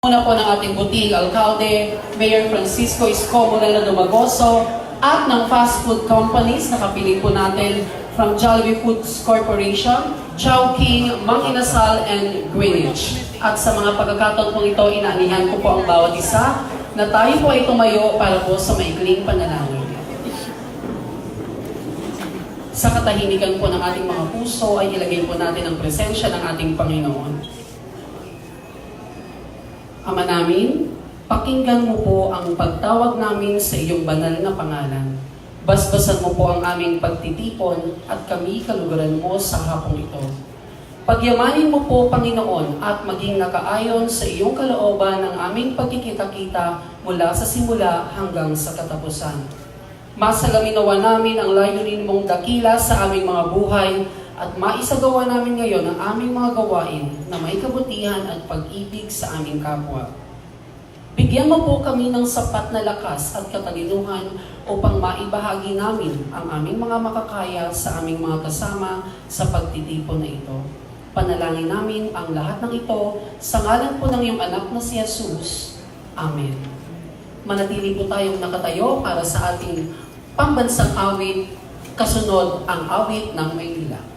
Una po ng ating buting alkalde, Mayor Francisco Isko Moreno at ng fast food companies na kapili po natin from Jollibee Foods Corporation, Chowking, Mang Inasal, and Greenwich. At sa mga pagkakataon po ito, inaanihan ko po ang bawat isa na tayo po ay tumayo para po sa maikling panalangin. Sa katahimikan po ng ating mga puso ay ilagay po natin ang presensya ng ating Panginoon. Ama namin, pakinggan mo po ang pagtawag namin sa iyong banal na pangalan. Basbasan mo po ang aming pagtitipon at kami kalugaran mo sa hapong ito. Pagyamanin mo po, Panginoon, at maging nakaayon sa iyong kalooban ang aming pagkikita-kita mula sa simula hanggang sa katapusan. Masalaminawa namin ang layunin mong dakila sa aming mga buhay at maisagawa namin ngayon ang aming mga gawain na may kabutihan at pag-ibig sa aming kapwa. Bigyan mo po kami ng sapat na lakas at katalinuhan upang maibahagi namin ang aming mga makakaya sa aming mga kasama sa pagtitipon na ito. Panalangin namin ang lahat ng ito sa ngalan po ng iyong anak na si Jesus. Amen. Manatili po tayong nakatayo para sa ating pambansang awit, kasunod ang awit ng Maynila.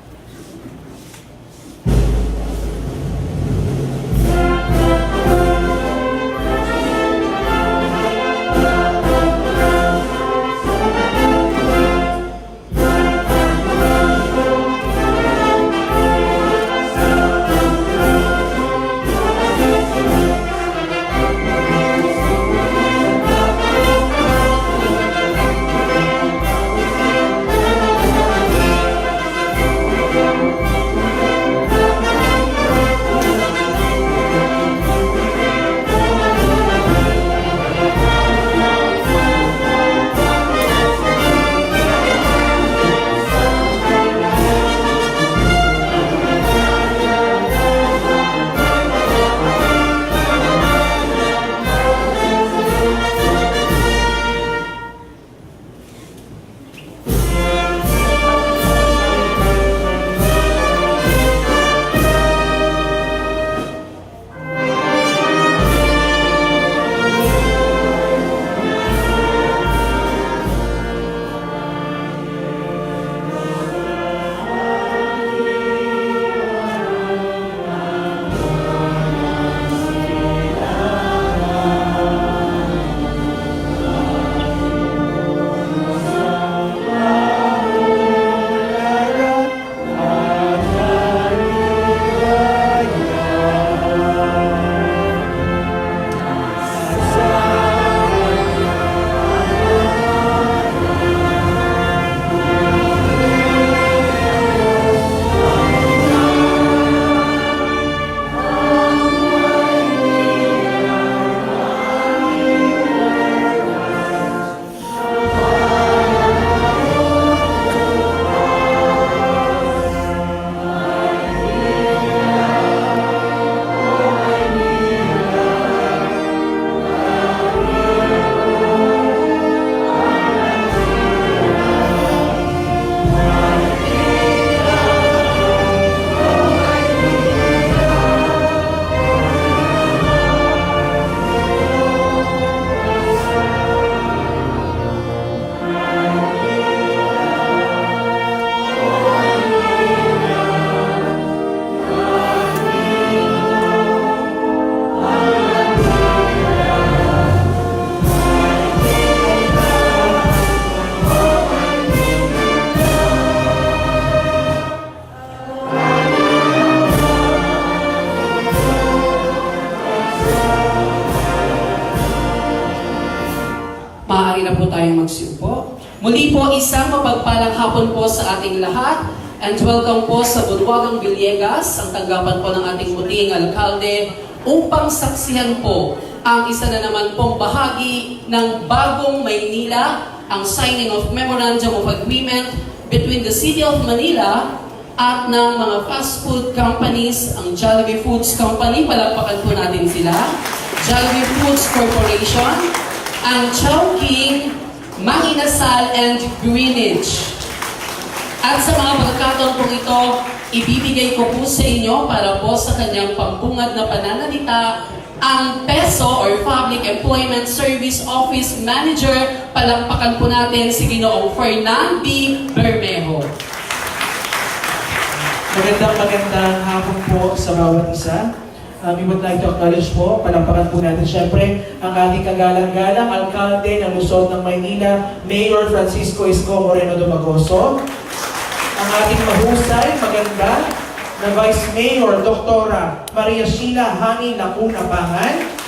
Maaari na po tayong magsiupo. Muli po, isang mapagpalang hapon po sa ating lahat. And welcome po sa Bulwagang Villegas, ang tanggapan po ng ating buting alkalde, upang saksihan po ang isa na naman pong bahagi ng bagong Maynila, ang signing of Memorandum of Agreement between the City of Manila at ng mga fast food companies, ang Jollibee Foods Company, palakpakan po natin sila, Jollibee Foods Corporation, ang Chowking, Mang Inasal, and Greenwich. At sa mga pagkakataon po ito, ibibigay ko po sa inyo para po sa kanyang pambungad na pananalita ang Best PESO or Public Employment Service Office Manager. Palakpakan po natin si Ginoong Fernandi Bermejo. Magandang hapon po sa bawat isa. We would like to acknowledge po, palampakan po natin syempre ang ating kagalang-galang alkalde ng Luzon ng Maynila, Mayor Francisco Isko Moreno Dumagoso. Ang ating mahusay, maganda na Vice Mayor Dr. Maria Sheila Hani Lacuna Pangan.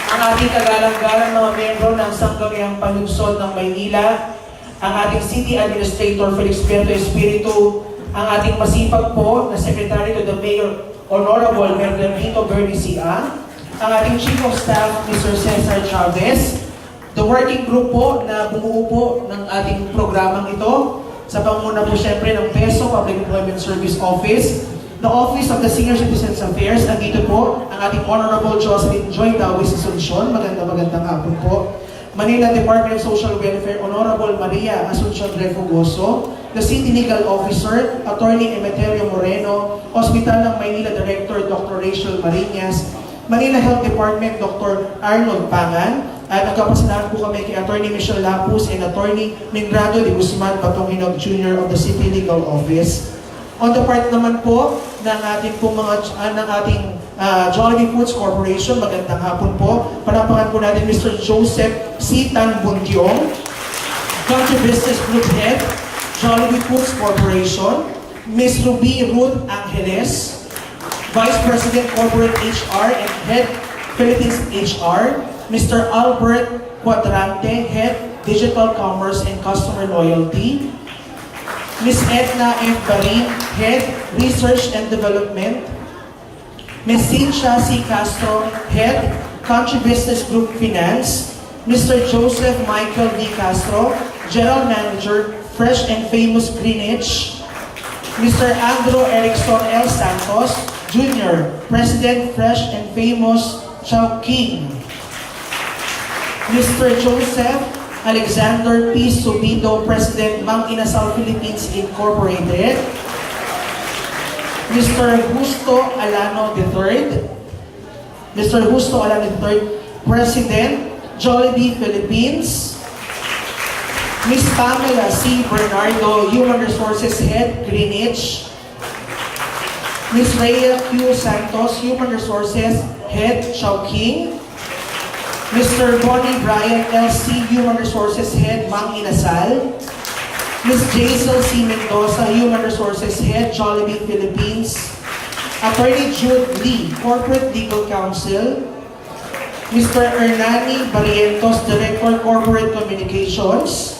Ang ating kagalang-galang mga membro ng Sangguniang Panlungsod ng Maynila, ang ating City Administrator Felix Berto Espiritu, ang ating masipag po na Secretary to the Mayor Honorable Merlino Bernie C.A., ang ating Chief of Staff, Mr. Cesar Chavez, the working group po na bumuo po ng ating programang ito, sa panguna po siyempre ng PESO, Public Employment Service Office, the Office of the Senior Citizens Affairs, nandito po ang ating Honorable Jocelyn Joy Dawis Asuncion, magandang hapon po. Manila Department of Social Welfare, Honorable Maria Asuncion Refugoso, the City Legal Officer, Attorney Emeterio Moreno, Hospital ng Maynila Director Dr. Rachel Marinas, Manila Health Department Dr. Arnold Pangan, at nagkapasalamat po kami kay Attorney Michelle Lapus and Attorney Mingrado de Guzman Batonghinog Jr. of the City Legal Office. On the part naman po ng ating Jollibee Foods Corporation, magandang hapon po. Palapakan po natin Mr. Joseph C. Tan Buntiong, Country Business Group Head, Jollibee Foods Corporation, Ms. Ruby Ruth Angeles, Vice President Corporate HR and Head Philippines HR, Mr. Albert Quadrante, Head Digital Commerce and Customer Loyalty, Ms. Edna F. Barin, Head Research and Development, Ms. Cynthia C. Castro, Head Country Business Group Finance, Mr. Joseph Michael D. Castro, General Manager, Fresh and Famous Greenwich, Mr. Andrew Erickson L. Santos, Jr., President, Fresh and Famous Chowking, Mr. Joseph Alexander P. Subido, President, Mang Inasal Philippines Incorporated, Mr. Justo Alano III, Mr. Justo Alano III, President, Jollibee Philippines, Ms. Pamela C. Bernardo, Human Resources Head, Greenwich, Ms. Rhea Q. Santos, Human Resources Head, Chowking, Mr. Bonnie Brian LC, Human Resources Head, Mang Inasal, Ms. Jaisal C. Mendoza, Human Resources Head, Jollibee Philippines, Attorney Jude Lee, Corporate Legal Counsel, Mr. Hernani Barrientos, Director Corporate Communications,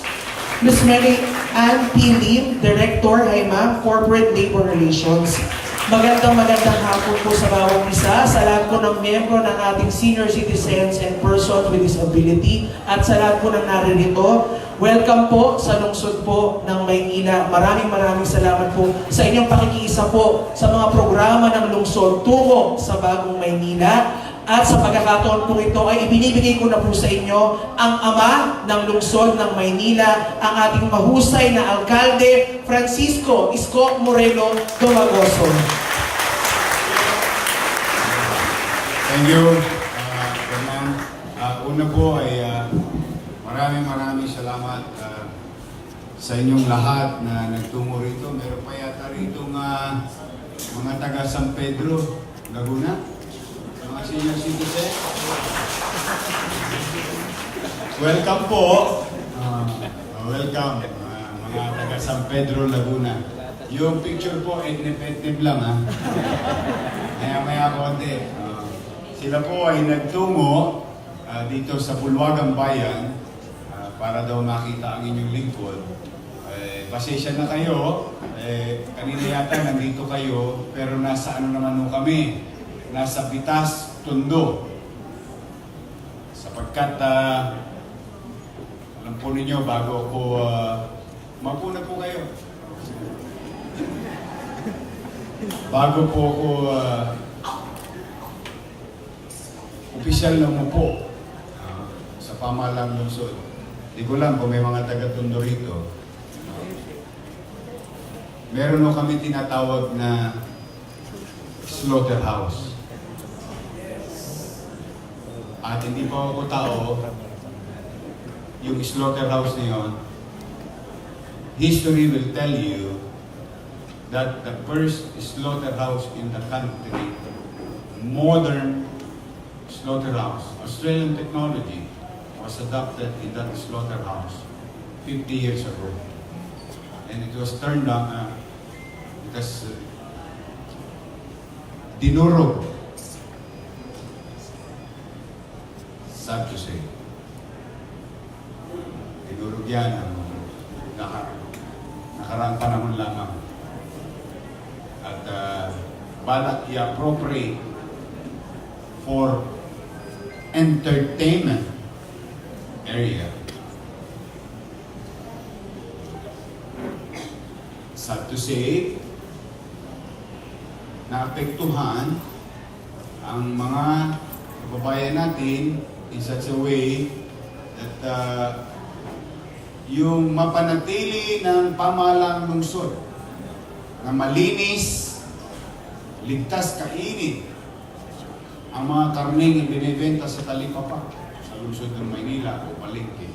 Ms. Mary Ann P. Lim, Director, hi ma'am, Corporate Labor Relations. Magandang hapon po sa bawat isa, sa lahat po ng miyembro ng ating senior citizens and persons with disability, at sa lahat po ng naririto. Welcome po sa lungsod po ng Maynila. Maraming salamat po sa inyong pakikiisa po sa mga programa ng lungsod tungo sa bagong Maynila. At sa pagkakataon po ito ay ibinibigay ko na po sa inyo ang ama ng lungsod ng Maynila, ang ating mahusay na alkalde, Francisco Isko Moreno Dumagoso. Thank you, Fernand. Una po ay maraming salamat sa inyong lahat na nagtungo rito. Meron pa yata rito mga taga San Pedro, Laguna. Mga senior citizen. Welcome po. Welcome, mga taga San Pedro, Laguna. Yung picture po, etnip lang ha. Maya konti. Sila po ay nagtungo dito sa Bulwagang Bayan para daw makita ang inyong lingkod. Pasensya na kayo. Kanina yata nandito kayo, pero nasa ano naman nung kami? Nasa Pitas, Tondo. Sapagkat, alam po ninyo, bago ako, magpuna po kayo. Bago po ako, opisyal na umupo sa pamahalang lungsod. Di ko lang kung may mga taga-Tondo rito. Meron o kami tinatawag na slaughterhouse. at hindi pa ako tao, yung slaughterhouse na yun, history will tell you that the first slaughterhouse in the country, modern slaughterhouse, Australian technology, was adopted in that slaughterhouse 50 years ago. And it was turned down because dinurog. Sad to say. Dinurog yan ang nakaraang panahon lamang. At balak i-appropriate for entertainment area. Sad to say, naapektuhan ang mga kababayan natin in such a way that yung mapanatili ng pamahalang lungsod na malinis, ligtas kainin ang mga karneng ibinibenta sa talipapa sa lungsod ng Maynila o Palengke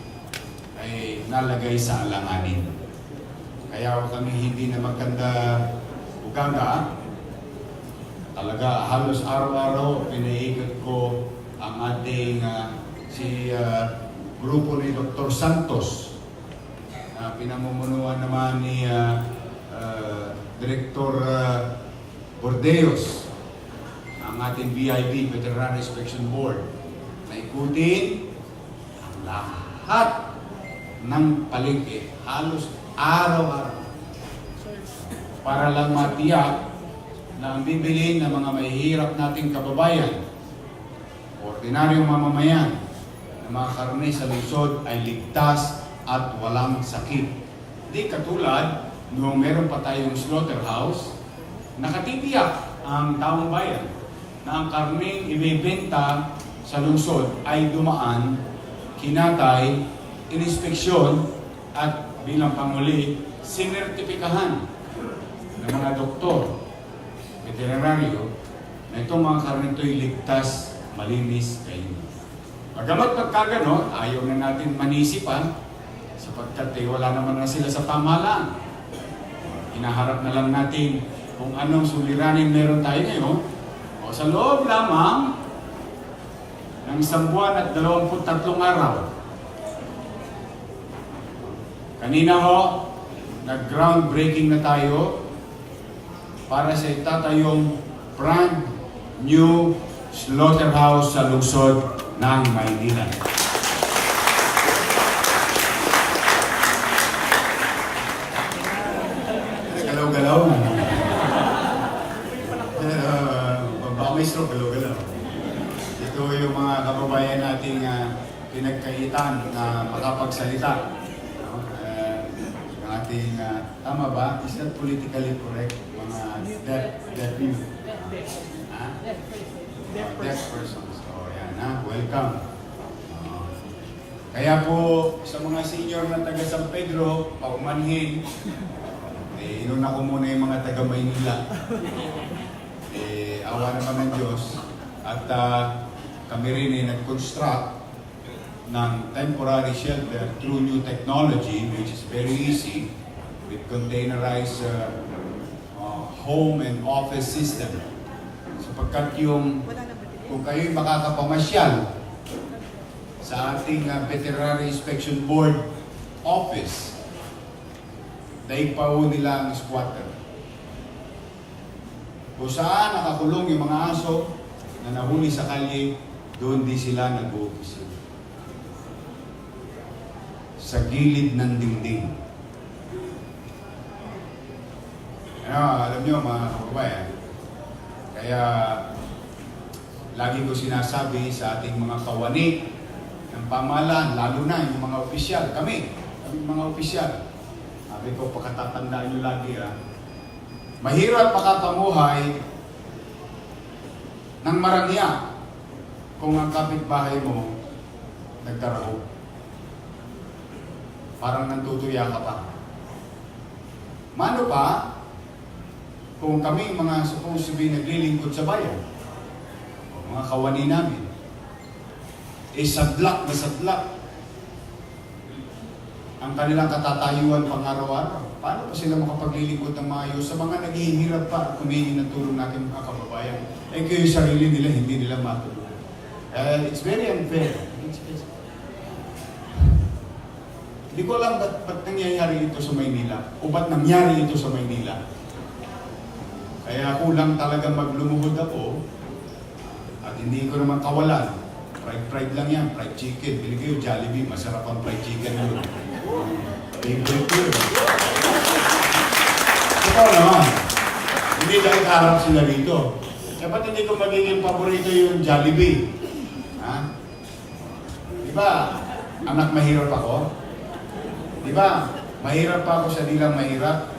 ay nalagay sa alanganin. Kaya kami hindi na maganda ugaga. Talaga halos araw-araw pinaiikot ko ang ating grupo ni Dr. Santos na pinamumunuan naman ni Director Bordeos, ang ating BIB, Veterinary Inspection Board, na ikutin ang lahat ng palengke halos araw-araw para lang matiyak na ang bibili ng mga mahihirap nating kababayan, ordinaryong mamamayan, ng mga karne sa lungsod ay ligtas at walang sakit. Di katulad noong meron pa tayong slaughterhouse, nakatitiyak ang taong bayan na ang karneng ibibenta sa lungsod ay dumaan, kinatay, inispeksyon, at bilang panguli, sinertipikahan ng mga doktor, veterinaryo, na itong mga karne ito'y ligtas, malinis, kainin. Bagamat pagkagano, ayaw na natin manisipan sapagkat wala naman na sila sa pamahalaan. Hinaharap na lang natin kung anong suliranin meron tayo ngayon. O sa loob lamang ng 1 buwan at 23 araw. Kanina ho, nag-groundbreaking na tayo para sa itatayong brand new slaughterhouse sa lungsod ng Maynila. Galaw-galaw. Baka may stroke, galaw-galaw. Ito yung mga kababayan nating pinagkaitan na makapagsalita. Yung ating, tama ba? Is that politically correct? Mga deaf people. Deaf persons. So, yan ha. Welcome. Kaya po, sa mga senior na taga San Pedro, paumanhin, inuna ko muna yung mga taga Maynila. Awa naman ng Diyos. At kami rin ay nag-construct ng temporary shelter through new technology, which is very easy, with containerized home and office system. Sapagkat kung kayo'y makakapamasyal sa ating Veterinary Inspection Board office, daig pa ho nila ang squatter. Kung saan nakakulong yung mga aso na nahuli sa kalye, doon di sila nag-uumpisa. Sa gilid ng dingding. Alam nyo mga kababayan, kaya lagi ko sinasabi sa ating mga kawani ng pamahalaan, lalo na yung mga opisyal, kami mga opisyal, sabi ko, pagkatatandaan nyo lagi mahirap makapamuhay ng marangya kung ang kapitbahay mo nagdarahog. Parang nantutuya ka pa. Mano pa, kung kami mga supposed to be naglilingkod sa bayan, o mga kawani namin, sadlak na sadlak ang kanilang katatayuan pang-araw-araw. Paano pa sila makapaglilingkod ng maayos sa mga naghihirap pa at humingi ng tulong natin mga kababayan? Eh kayo yung sarili nila, hindi nila matulungan. It's very unfair. Hindi ko alam ba't nangyayari ito sa Maynila o ba't nangyari ito sa Maynila. Kaya kulang talaga maglumuhod ako at hindi ko naman kawalan. Fried lang yan, fried chicken. Bili kayo Jollibee, masarap ang fried chicken yun. Favorite yun. Ikaw naman, hindi dahil harap sila rito. Dapat hindi ko magiging paborito yung Jollibee. Ha? Di ba, anak mahirap ako? Di ba, mahirap pa ako sa dilang mahirap?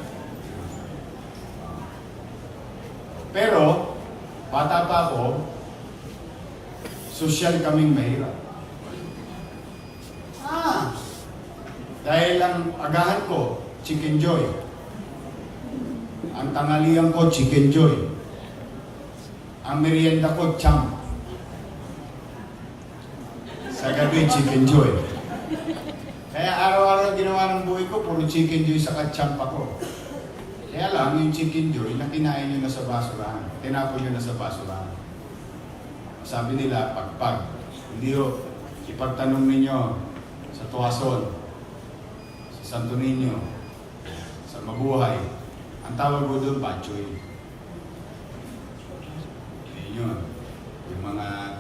Pero, bata pa ako, social kaming mahirap. Dahil ang agahan ko, Chicken Joy. Ang tanghalian ko, Chicken Joy. Ang merienda ko, Champ. Sa gabi, Chicken Joy. Kaya araw-araw ginawa ng buhay ko, puro Chicken Joy sa Champ ako. Kaya lang, yung Chicken Joy, na kinain nyo na sa basurahan. Tinapon nyo na sa basurahan. Sabi nila, pagpag. Hindi o, ipagtanong ninyo sa Tuason, sa Santo Niño, sa Mabuhay. Ang tawag ko doon, Bachoy. Yun. Yung mga,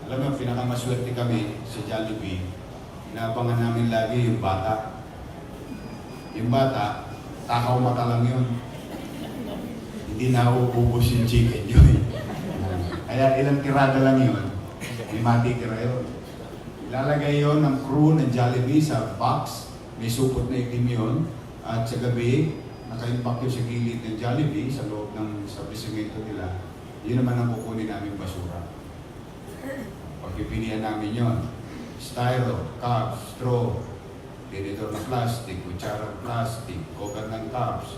alam mo, pinakamaswerte kami sa Jollibee, inaabangan namin lagi yung bata. Yung bata, takaw mata lang yun. Hindi na uubos yung Chicken Joy. Kaya ilang tirada lang yun, may matitira yun. Ilalagay yun ng crew ng Jollibee sa box, may supot na itim yun, at sa gabi, naka-impact yun sa gilid ng Jollibee, sa loob ng establishmento nila. Yun naman ang kukunin namin basura. Pagpipilian namin yun, styro, cup, straw, tinidor na plastic, kutsara plastic, cover ng cups,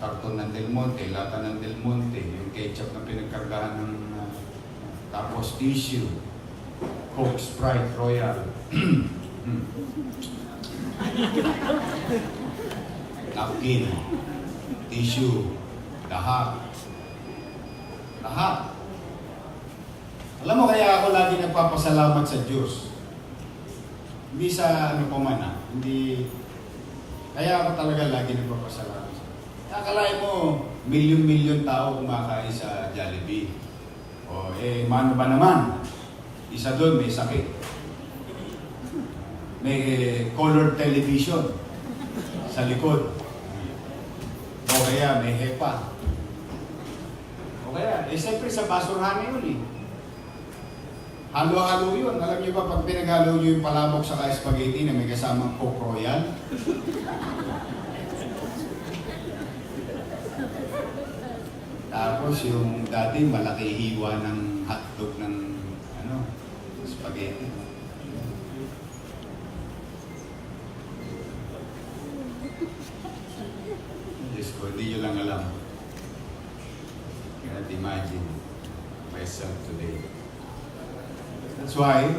karton ng Del Monte, lata ng Del Monte, yung ketchup na pinagkargahan ng tapos tissue, Coke, Sprite, Royal, napkin, tissue, lahat. Alam mo, kaya ako lagi nagpapasalamat sa Diyos. Hindi sa ano pa man hindi. Kaya ako talaga lagi nagpapasalamat. Akalain mo, milyon-milyon tao kumakain sa Jollibee. O, mano ba naman? Isa doon, may sakit. May color television sa likod. O kaya may hepa. O kaya, siyempre sa basurahan yun eh. Halo-halo yun. Alam niyo ba, pag pinaghalo niyo yung palabok sa spaghetti na may kasamang Coke Royal, tapos yung dati malaki hiwa ng hotdog ng spaghetti. Isko, hindi nyo lang alam. Cannot imagine myself today. That's why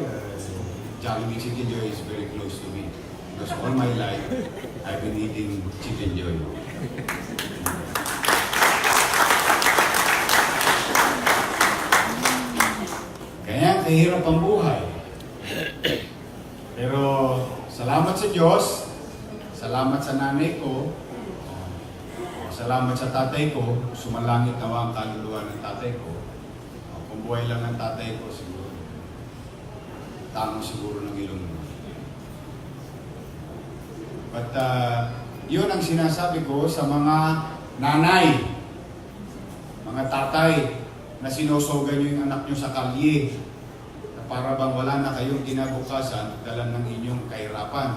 Jollibee Chicken Joy is very close to me. Because all my life, I've been eating Chicken Joy. Kaya kahirap ang buhay. Pero salamat sa Diyos, salamat sa nanay ko, salamat sa tatay ko, sumalangit nawa ang kaluluwa ng tatay ko. Kung buhay lang ng tatay ko, siguro, tamo siguro ng ilong mo. But yun ang sinasabi ko sa mga nanay, mga tatay, na sinusogan nyo yung anak nyo sa kalye, na para bang wala na kayong kinabukasan, dala ng inyong kahirapan.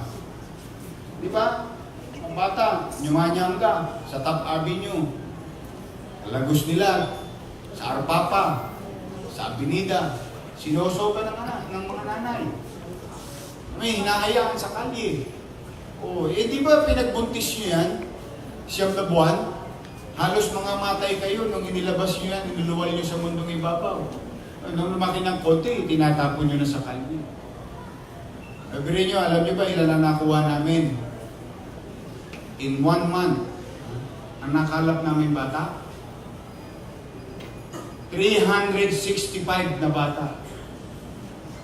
Di ba? Ang bata, nyumanyang ka sa Top Avenue, Lagos nila, sa Arpapa, sa Avenida, sinusogan ng anak, ng mga nanay. May hinahayaan sa kalye. Di ba pinagbuntis nyo yan? 9 na buwan? Halos mga matay kayo nung inilabas nyo yan, inuluwal nyo sa mundong ibabaw. Nung lumaki ng konti, tinatapon nyo na sa kalye. Sabihin nyo, alam nyo ba ilan na nakuha namin? In 1 month, ang nakalap namin bata, 365 na bata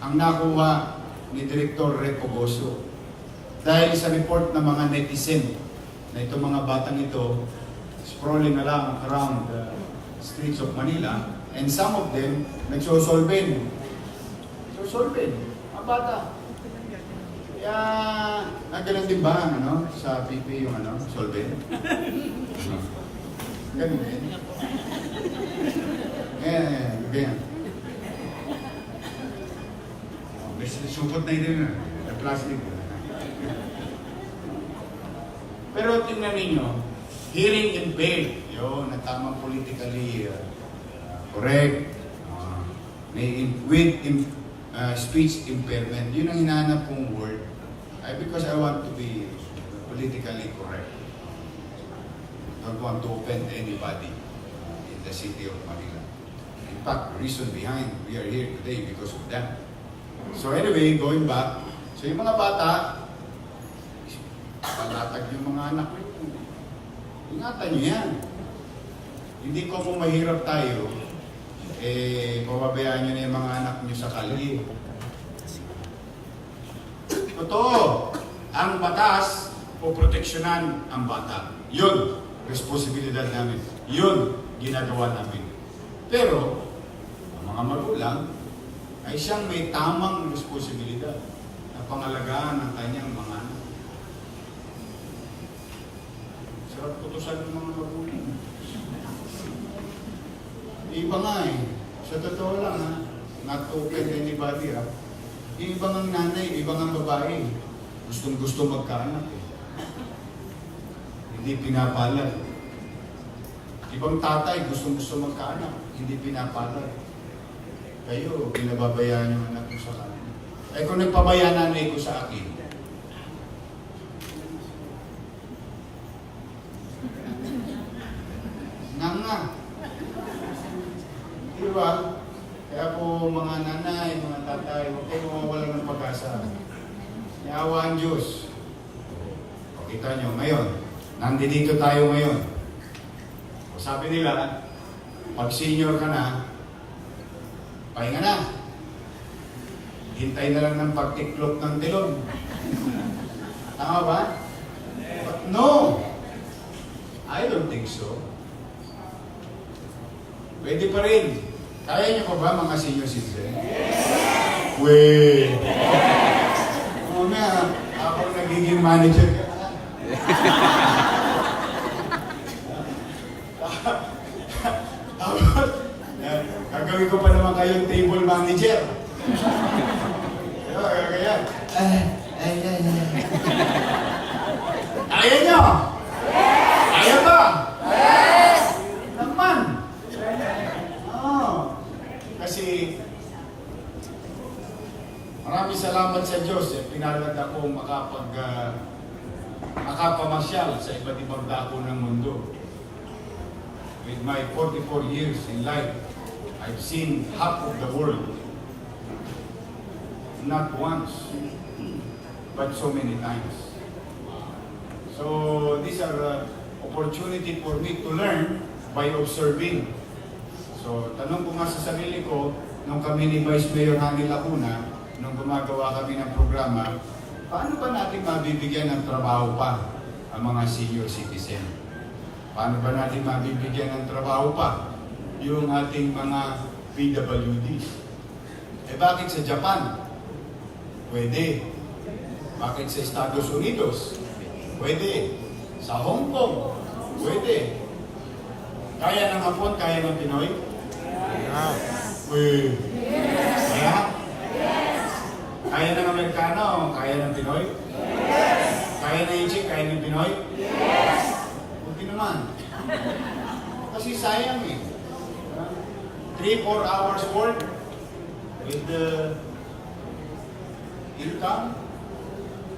ang nakuha ni Director Recoboso. Dahil sa report ng mga netizen na itong mga batang ito, sprawling around the streets of Manila, and some of them nagsosolven. Mga bata. Kaya, ganun din ba ano, sa PP yung solven? Ganun din. Ganyan. May supot na yun na plastic. Pero tingnan ninyo, hearing impaired, yun, na tamang politically correct, with speech impairment, yun ang hinahanap kong word. Because I want to be politically correct. Don't want to offend anybody in the city of Manila. In fact, the reason behind we are here today because of that. So anyway, going back, so yung mga bata, palatag yung mga anak nyo. Ingatan nyo yan. Hindi ko kung mahirap tayo, pababayaan nyo na yung mga anak nyo sa kalye. Totoo, ang batas o proteksyonan ang bata. Yun, responsibilidad namin. Yun, ginagawa namin. Pero, ang mga magulang ay siyang may tamang responsibilidad na pangalagaan ng kanyang mga anak. Sarap putusan ng mga magulang. Iba nga sa totoo lang not to offend anybody yung ibang ang nanay, ibang ang babae, gustong-gusto magkaanak hindi pinapalad. Ibang tatay, gustong-gusto magkaanak, hindi pinapalad. Kayo, pinababayaan yung anak ko sa kanila. Kung nagpabaya nanay ko sa akin, nga. Diba? Kaya po mga nanay, mga tatay, huwag kayo mawawala ng pag-asa. Iawa ang Diyos. O kita nyo, ngayon, nandito tayo ngayon. O sabi nila, pag senior ka na, pahinga na. Hintay na lang ng pagtiklop ng tilon. Tama ba? But no! I don't think so. Pwede pa rin. Kaya niyo pa ba mga senior citizen? Yes! Wait! Mamaya, ako nagiging manager ka na. Gagawin ko pa naman kayong table manager. Kaya. Kaya niyo? Kaya ba? Yes! Naman! Kasi maraming salamat sa Diyos. Pinalad ako makapamasyal sa iba't ibang dako ng mundo. With my 44 years in life, I've seen half of the world. Not once, but so many times. So these are opportunity for me to learn by observing. So, tanong ko nga sa sarili ko, nung kami ni Vice Mayor Hani Lacuna, nung gumagawa kami ng programa, paano ba natin mabibigyan ng trabaho pa ang mga senior citizen? Paano ba natin mabibigyan ng trabaho pa yung ating mga PWDs? Bakit sa Japan? Pwede. Bakit sa Estados Unidos? Pwede. Sa Hong Kong? Pwede. Kaya ng Hapon, kaya ng Pinoy? Yes. Kaya? Yes. Kaya ng Amerikano, kaya ng Pinoy? Yes. Kaya ng Egypt, kaya ng Pinoy? Yes. Buti naman. Kasi sayang 3-4 hours work with the income.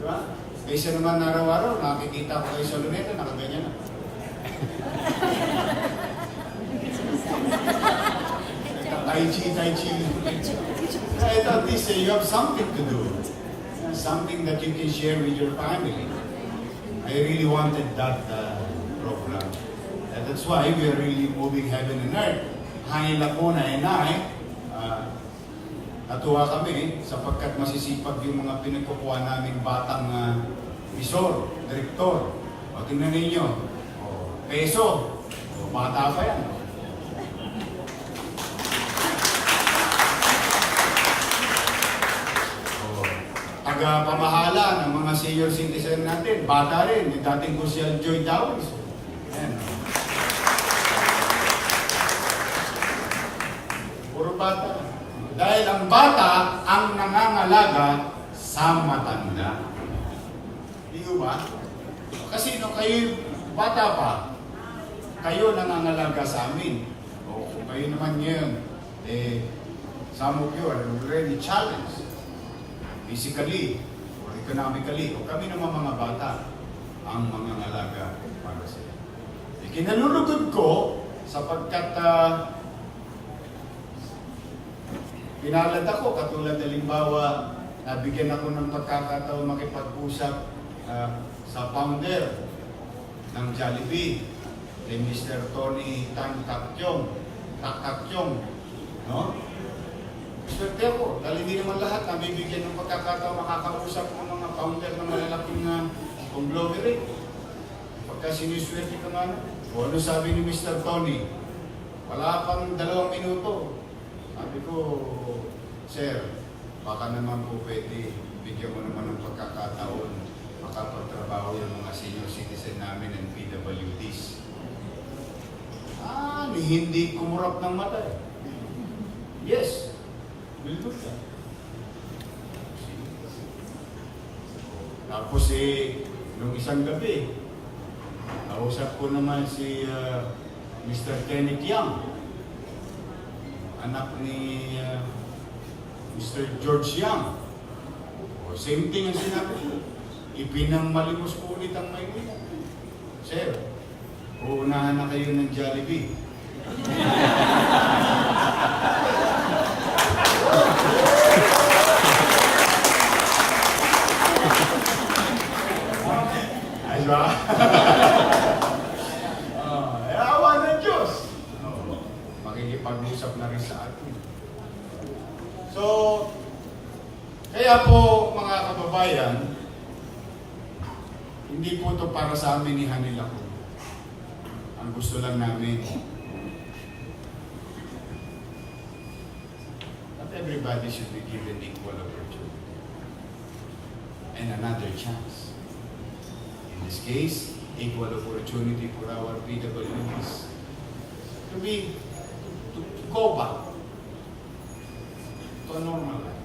Diba? Kaysa naman araw-araw, nakikita ko kayo sa luneta, nakaganyan na. Tai Chi. I thought this, you have something to do. Something that you can share with your family. I really wanted that program. And that's why we are really moving heaven and earth. Hangin Lacuna and I, natuwa kami sapagkat masisipag yung mga pinagkukuha naming batang visor, direktor. O tingnan ninyo, peso, bata pa yan. Taga-pamahala ng mga senior citizen natin, bata rin, yung dating Social Joy Dawes. Ayan. Puro bata. Dahil ang bata ang nangangalaga sa matanda. Di ba? Kasi nung kayo bata pa, kayo nangangalaga sa amin. O kung kayo naman ngayon, some of you are already challenged. Physically or economically, o kami naman mga bata ang mga ngalaga para sa iyo. Kinalulugod ko sapagkat pinalad ako, katulad halimbawa, nabigyan ako ng pagkakataon makipag-usap sa founder ng Jollibee, kay Mr. Tony Taktakyong, no? Swerte ako, dahil hindi naman lahat nabibigyan ng pagkakataon makakausap ng mga founder ng malalaking conglomerate. Pagka siniswerte ka nga, o ano sabi ni Mr. Tony, wala pang 2 minuto. Sabi ko, Sir, baka naman po pwede, bigyan mo naman ng pagkakataon makapagtrabaho yung mga senior citizen namin ng PWDS. Hindi kumurap ng mata eh. Yes. We'll do that. Tapos nung isang gabi, nausap ko naman si Mr. Kenneth Young, anak ni Mr. George Young. Same thing ang sinabi ko. Ipinangmalimos ko ulit ang Maynila. Sir, uunahan na kayo ng Jollibee. Ay ba? Awa ng Diyos. Makikipag-usap na rin sa atin. So, kaya po mga kababayan, hindi po ito para sa amin ni Hanila ko. Ang gusto lang namin, that everybody should be given equal opportunity and another chance. In this case, equal opportunity for our PWDs to go back to a normal life.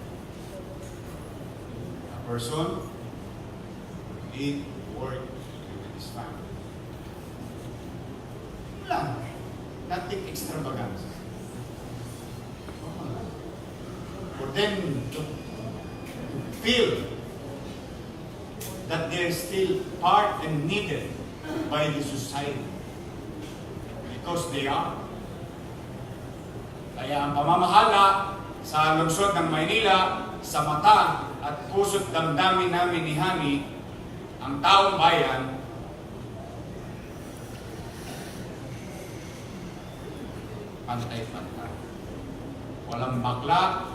A person eat, work, with his family. Lang. Nothing extravagant. For them to feel that they're still part and needed by the society. Because they are. Kaya ang pamamahala sa lungsod ng Maynila, sa mata at puso't damdamin namin ni Hani, ang taong bayan, pantay-pantay. Walang bakla,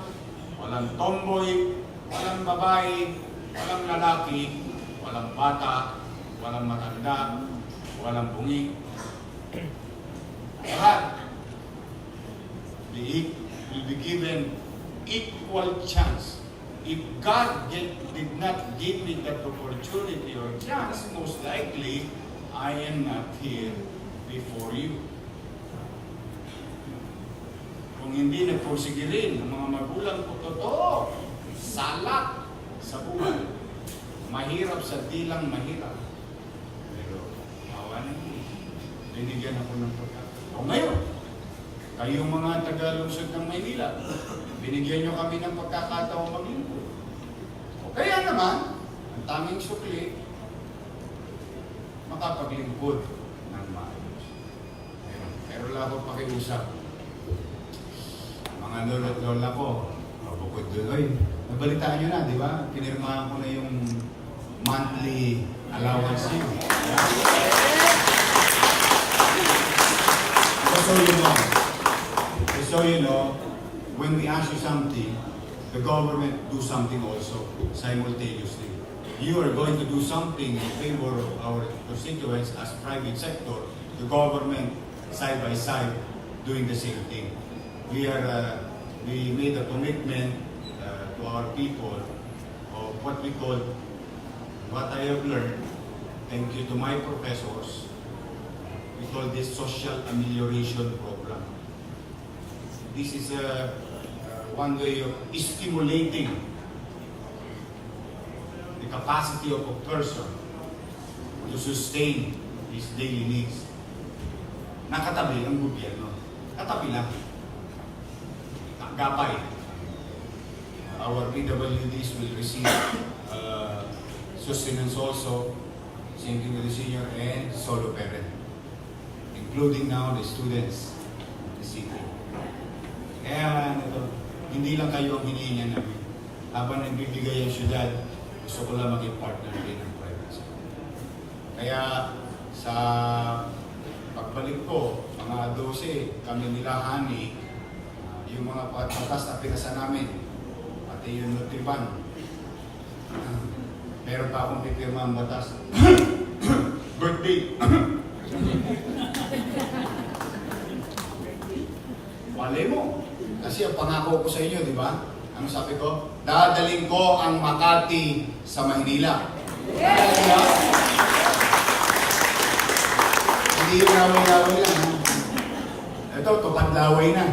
walang tomboy, walang babae, walang lalaki, walang bata, walang matanda, walang bungi. Lahat will be given equal chance. If God did not give me that opportunity or chance, most likely, I am not here before you. Kung hindi nagpursige ng mga magulang ko, totoo, salat sa buhay. Mahirap sa dilang mahirap. Pero, awa na binigyan ako ng pagkakataon. O ngayon, kayong mga taga-lungsod ng Maynila, binigyan nyo kami ng pagkakataon maglingkod. O kaya naman, ang tanging sukli, makapaglingkod ng maayos. Pero lang ako pakiusap. mga lolo't lola ko, bukod doon, oy, nabalitaan nyo na, di ba? Pinirmahan ko na yung monthly allowance nyo. So you know, when we ask you something, the government do something also simultaneously. You are going to do something in favor of our constituents as private sector, the government side by side doing the same thing. We made a commitment to our people of what we call, what I have learned, thank you to my professors, we call this social amelioration program. This is one way of stimulating the capacity of a person to sustain his daily needs. Nakatabi ang gobyerno. Katabi lang. Gapay. Our PWDS will receive sustenance also, same thing with the senior and solo parent, including now the students in the city. Kaya hindi lang kayo ang hinihingan namin. Habang nagbibigay ang syudad, gusto ko lang maging partner din ng private sector. Kaya sa pagbalik ko, mga 12, kami nila Hani, yung mga batas na pinasa namin, pati yung Nutriban. Meron pa akong pipirma ang batas. Birthday! Wale mo. Kasi ang pangako ko sa inyo, di ba? Ano sabi ko? Dadaling ko ang Makati sa Maynila. Yeah. Hindi yung laway-laway lang. Ito, tupad laway na.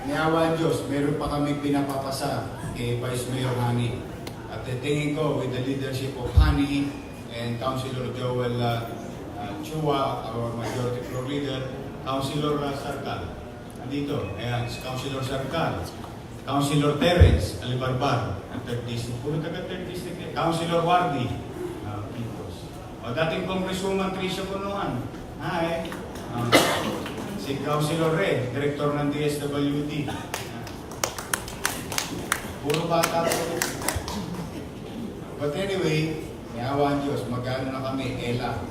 Niawa Diyos, meron pa kami pinapapasa kay Vice Mayor Hani. At tingin ko, with the leadership of Hani and Councilor Joel Chua, our majority floor leader, Councilor Sarkal, andito, ayan, Councilor Sarkal, Councilor Terence Alibarbar, ang 3rd District, puro taga 3rd District, Councilor Wardi, o dating Congresswoman Tricia Punuan, hi, si Councilor Red, Director ng DSWD, puro bata po. But anyway, niawan Diyos, magkano na kami, Ella.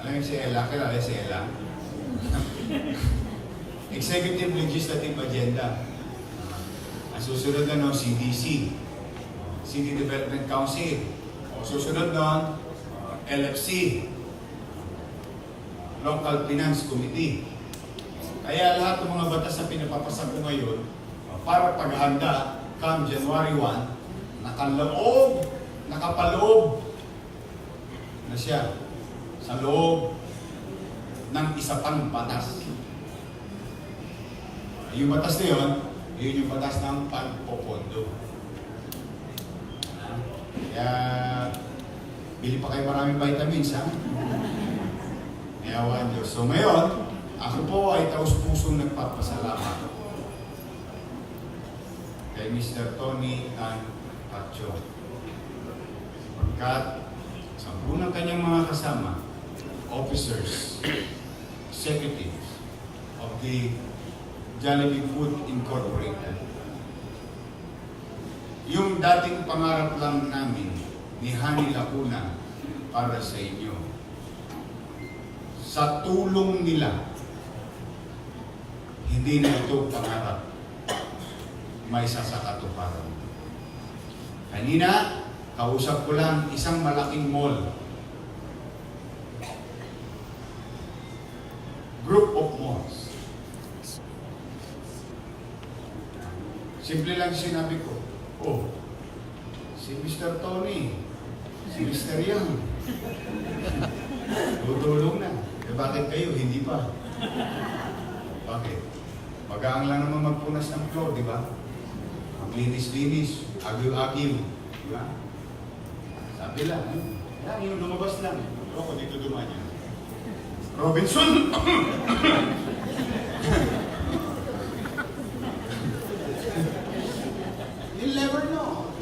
Alam niyo si Ella? Kilala si Ella? Executive Legislative Agenda. Ang susunod na no, CDC, City Development Council. O susunod nun, LFC, Local Finance Committee. Kaya lahat ng mga batas na pinapapasa ko ngayon, para paghahanda, come January 1, nakapaloob na siya sa loob ng isa pang batas. Yung batas na yun yung batas ng pagpopondo. Kaya, bili pa kayo maraming vitamins, ha? Niyawan Diyos. So ngayon, ako po ay taus-pusong nagpapasalamat kay Mr. Tony Tan Pacho. Pagkat sa unang kanyang mga kasama, officers, executives of the Jollibee Food Incorporated. Yung dating pangarap lang namin ni Hani Lacuna para sa inyo, sa tulong nila, hindi na ito pangarap, may sasakatuparan. Kanina, kausap ko lang isang malaking mall. Group of malls. Simple lang sinabi ko, oh, si Mr. Tony, si Mr. Yang, tutulong na. Eh bakit kayo? Hindi pa. Bakit? Magaang lang naman magpunas ng floor, di ba? Ang linis-linis, agyo-agyo, di ba? Sabi lang, yung lumabas lang. Pero ako dito dumanyan. Robinson! You'll never know.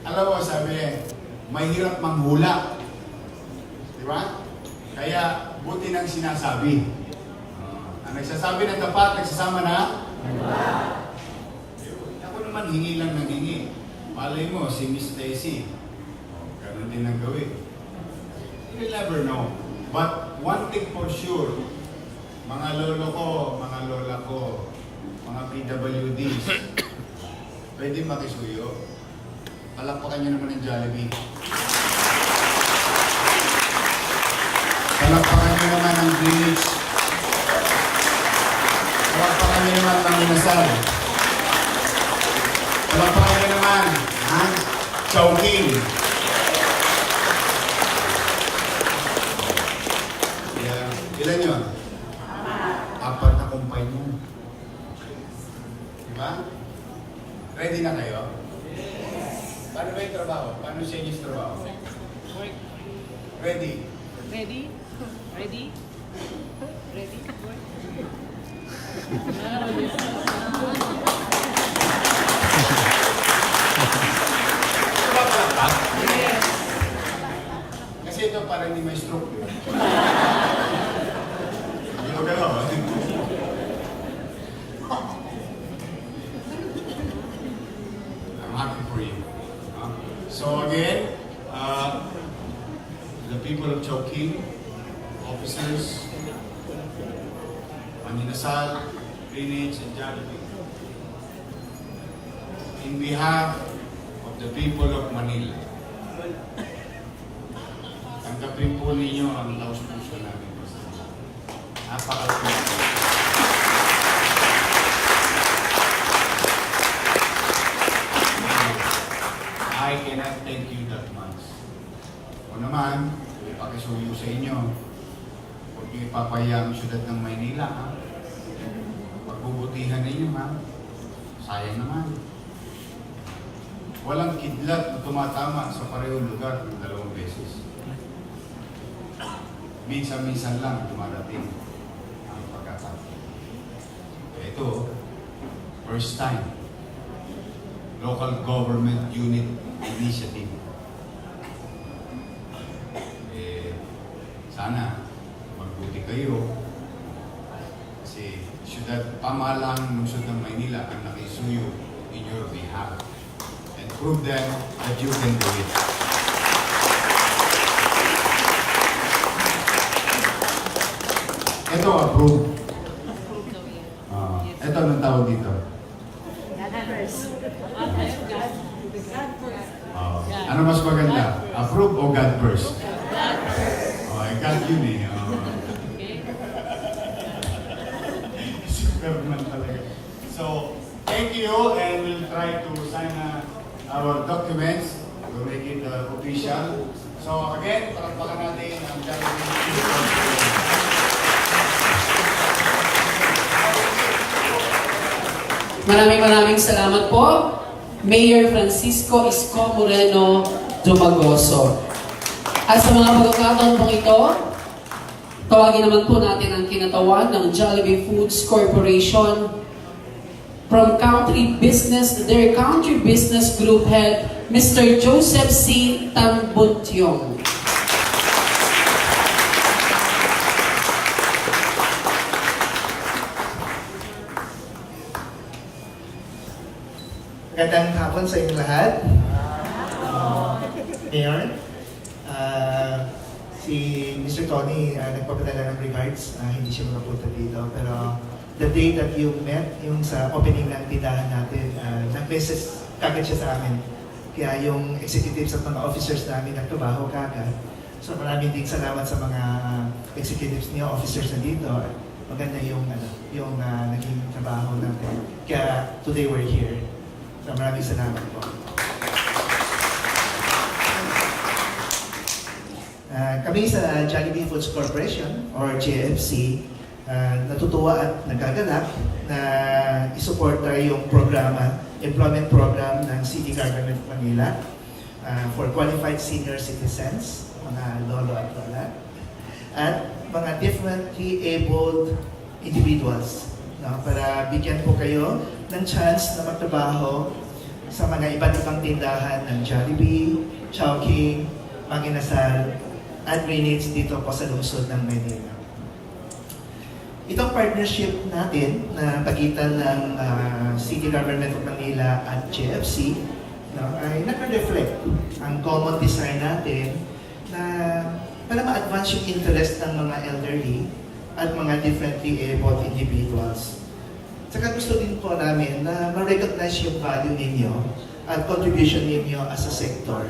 Alam mo, sabi may hirap manghula. Di ba? Kaya, buti nang sinasabi. Ang nagsasabi ng tapat, nagsasama na? Ako naman, hingi lang ng hingi. Malay mo, si Miss Daisy. Ganun din ang gawin. You will never know. But one thing for sure, mga lolo ko, mga lola ko, mga PWDs, pwede makisuyo. Palakpakan nyo naman ng Jollibee. Palakpakan nyo naman ng Greenwich. Palakpakan nyo naman ng Inasal. Palakpakan nyo naman ang Chowking. Ilan yun? Apat na kumpay mo. Diba? Ready na kayo? Paano ba yung trabaho? Paano siya yung trabaho? Ready? Ready? Ready? Ready? Yes. Kasi ito parang hindi may stroke. Hindi ko galaw. I'm happy for you. So again, the people of Chowking, officers, Maninasal, Greenwich, and Jollibee, in behalf of the people of Manila, tanggapin po ninyo ang taus-puso namin. Napakalaking. I cannot thank you that much. O naman, ipakisuyo sa inyo. Huwag niyo ipapaya ang syudad ng Maynila, ha? Pagbubutihan ninyo, ha? Sayang naman. Walang kidlat na tumatama sa parehong lugar ng 2 beses. Minsan-minsan lang dumarating ang pagkakataon. Ito, first time. Local Government Unit Initiative. Sana magbuti kayo kasi pamahalang lungsod ng Maynila ang nakisuyo in your behalf and prove them that you can do it. Ito, approve. Ito, anong tawag dito? Ano mas maganda? Approve o God first? God yun eh. Superman talaga. So, thank you and we'll try to sign our documents to make it official. So again, palakpakan natin ang Maraming salamat po, Mayor Francisco Isko Moreno Dumagoso. At sa mga pagkakataon pong ito, tawagin naman po natin ang kinatawan ng Jollibee Foods Corporation from their country business group head, Mr. Joseph C. Tambuntyong. Magandang hapon sa inyong lahat. Mayor, si Mr. Tony nagpapadala ng regards. Hindi siya makapunta dito. Pero the day that you met, yung sa opening ng tindahan natin, nag-message kagad siya sa amin. Kaya yung executives at mga officers namin nagtrabaho kagad. So maraming din salamat sa mga executives niyo, officers na dito. Maganda yung naging trabaho natin. Kaya today we're here. So maraming salamat po. Kami sa Jollibee Foods Corporation or JFC, natutuwa at nagagalak na isuporta yung employment program ng City Government of Manila for qualified senior citizens, mga lolo at lola, at mga differently abled individuals, no? Para bigyan po kayo ng chance na magtrabaho sa mga iba't ibang tindahan ng Jollibee, Chowking, Maginasal, at Greenwich dito po sa lungsod ng Maynila. Itong partnership natin na pagitan ng City Government of Manila at GFC, no, ay nag-reflect ang common design natin na para ma-advance yung interest ng mga elderly at mga differently abled individuals. Saka gusto din po namin na ma-recognize yung value ninyo at contribution ninyo as a sector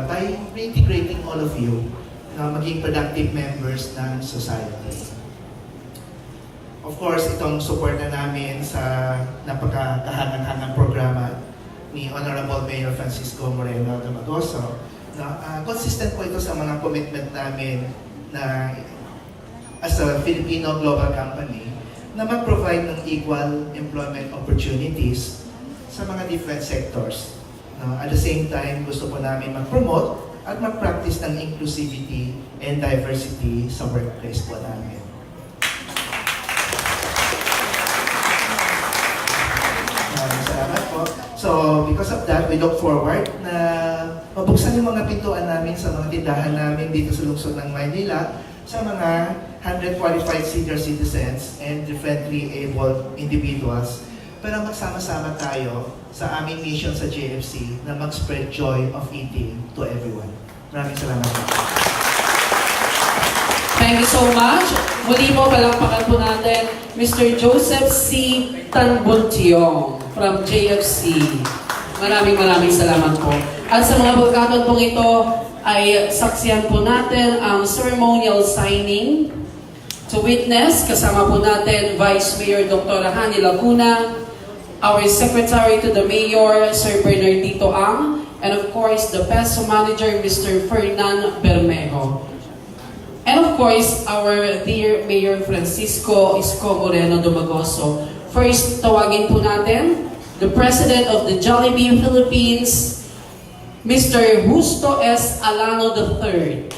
by integrating all of you na maging productive members ng society. Of course, itong support na namin sa napaka-kahangang-hangang programa ni Honorable Mayor Francisco Moreno Dumagoso, consistent po ito sa mga commitment namin na as a Filipino global company na mag-provide ng equal employment opportunities sa mga different sectors. At the same time, gusto po namin mag-promote at mag-practice ng inclusivity and diversity sa workplace po namin. Salamat po. So, because of that, we look forward na mabuksan yung mga pintuan namin sa mga tindahan namin dito sa lungsod ng Maynila sa mga 100 qualified senior citizens and differently abled individuals para magsama-sama tayo sa aming mission sa JFC na mag-spread joy of eating to everyone. Maraming salamat. Thank you so much. Muli po, palakpakan po natin Mr. Joseph C. Tanbuntiong from JFC. Maraming salamat po. At sa mga pagkakataon pong ito, ay saksiyan po natin ang ceremonial signing. To witness, kasama po natin Vice Mayor Dr. Hani Laguna, our Secretary to the Mayor, Sir Bernardito Ang, and of course, the PESO Manager, Mr. Fernan Bermejo. And of course, our dear Mayor Francisco Isko Moreno Dumagoso. First, tawagin po natin the President of the Jollibee Philippines, Mr. Justo S. Alano III.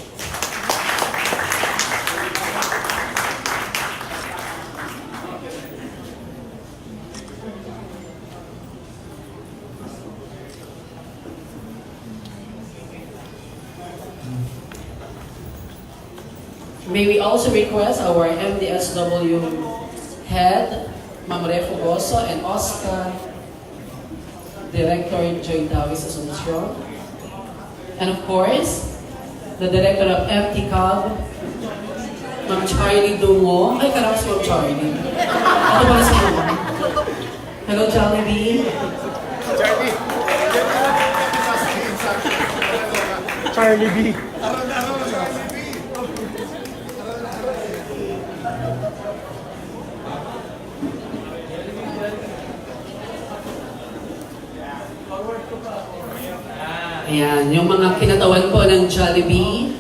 May we also request our MDSW head, Ma'am Refo Goso, and Oscar, Director Joy Davis Asuncion, and of course, the Director of FTCAB, Ma'am Charlie Dungo. Ay, karang si Ma'am Charlie. Ito pala si Ma'am. Hello, Jollibee. Charlie B. Ayan, yung mga kinatawan po ng Jollibee.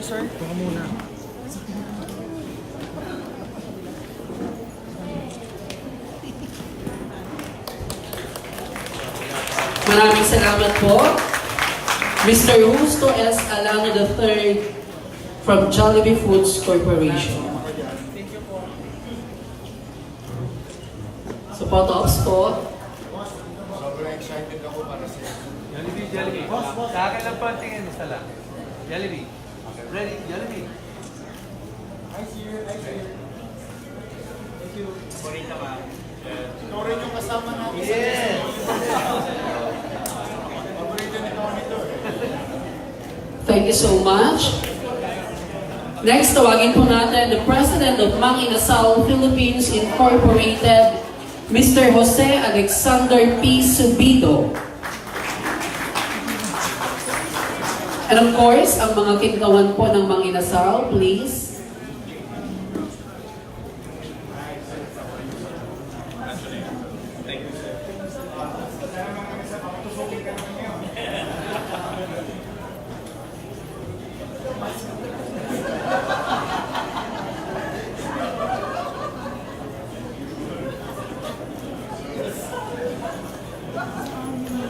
Sir? Baka muna. Maraming salamat po. Mr. Justo S. Alano III from Jollibee Foods Corporation. So, photo ops po. Sobrang excited ako para sa Jollibee. Sa akin lang po ang tingin, isa lang. Jollibee. Ready? Jollibee. Thank you. Morita ka. Ikaw rin yung kasama natin. Yes! Paborito ni Tony ito eh. Thank you so much. Next, tawagin po natin the President of Mang Inasal Philippines Incorporated, Mr. Jose Alexander P. Subido. And of course, ang mga kintawan po ng Mang Inasal, please.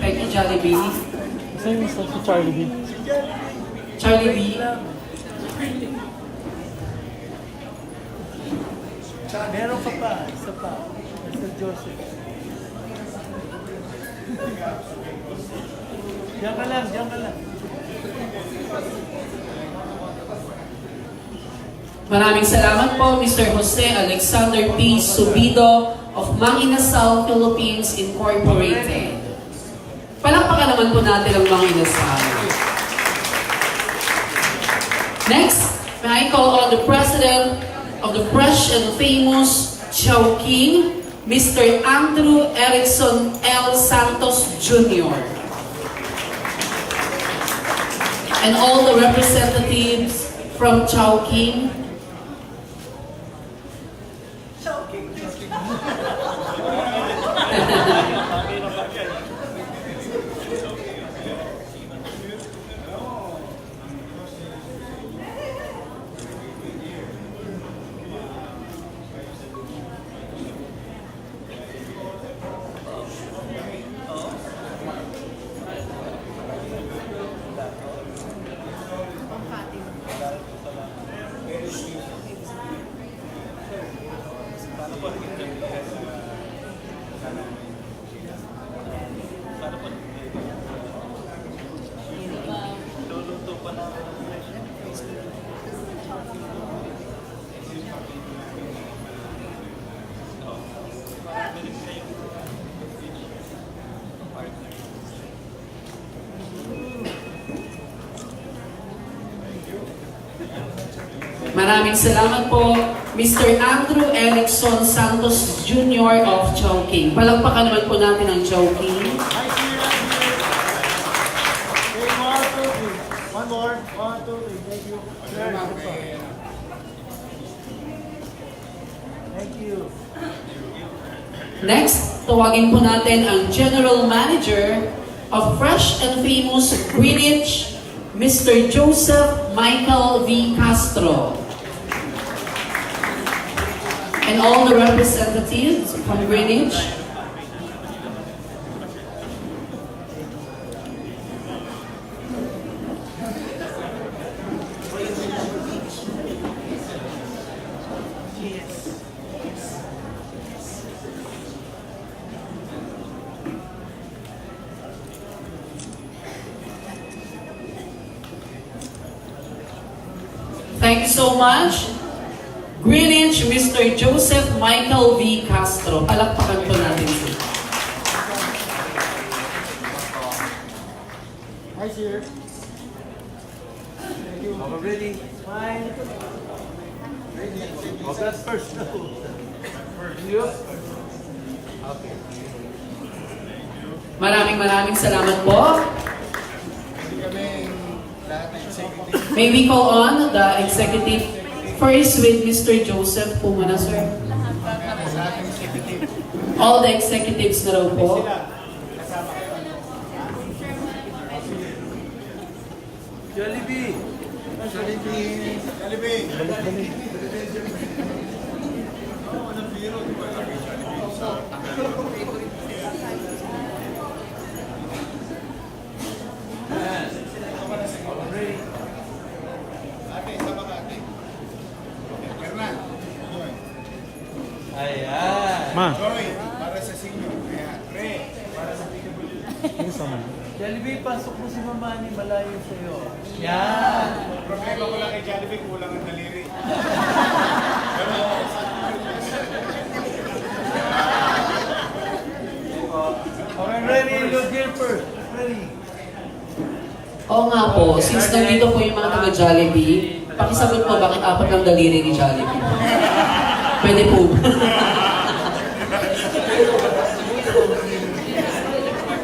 Thank you, Jollibee. Same sa si Charlie B. Jollibee. Meron ka pa, isa pa. Mr. Joseph. Diyan ka lang, diyan ka lang. Maraming salamat po, Mr. Jose Alexander P. Subido of Mang Inasal Philippines Incorporated. Palakpakan naman po natin ang Mang Inasal. Next, may I call on the President of the Fresh and Famous Chowking, Mr. Andrew Erickson L. Santos Jr. And all the representatives from Chowking. Maraming salamat po, Mr. Andrew Erickson Santos Jr. of Chowking. Palakpakan naman po natin ang Chowking. One more. 1, 2, 3. Thank you. Thank you. Next, tawagin po natin ang General Manager of Fresh and Famous Greenwich, Mr. Joseph Michael V. Castro. And all the representatives from Greenwich. Thank you so much. Greenwich, Mr. Joseph Michael V. Castro. Palakpakan po natin siya. Hi, sir. Thank you. Are we ready? Smile. Oh, that's first. You? Okay. Maraming salamat po. May we call on the executive first with Mr. Joseph po muna, sir. All the executives na raw po. Jollibee. Ayan. Ma. Para sa sinyo. Kaya, para sa PWDS. Jollibee, pasok mo si Mama ni malayo sa'yo. Yan. Problema ko lang kay Jollibee, kulang ang daliri. Okay, ready? Look here first. Ready? Oo nga po, since nandito po yung mga taga-Jollibee, pakisagot po bakit apat ng daliri ni Jollibee. Pwede po.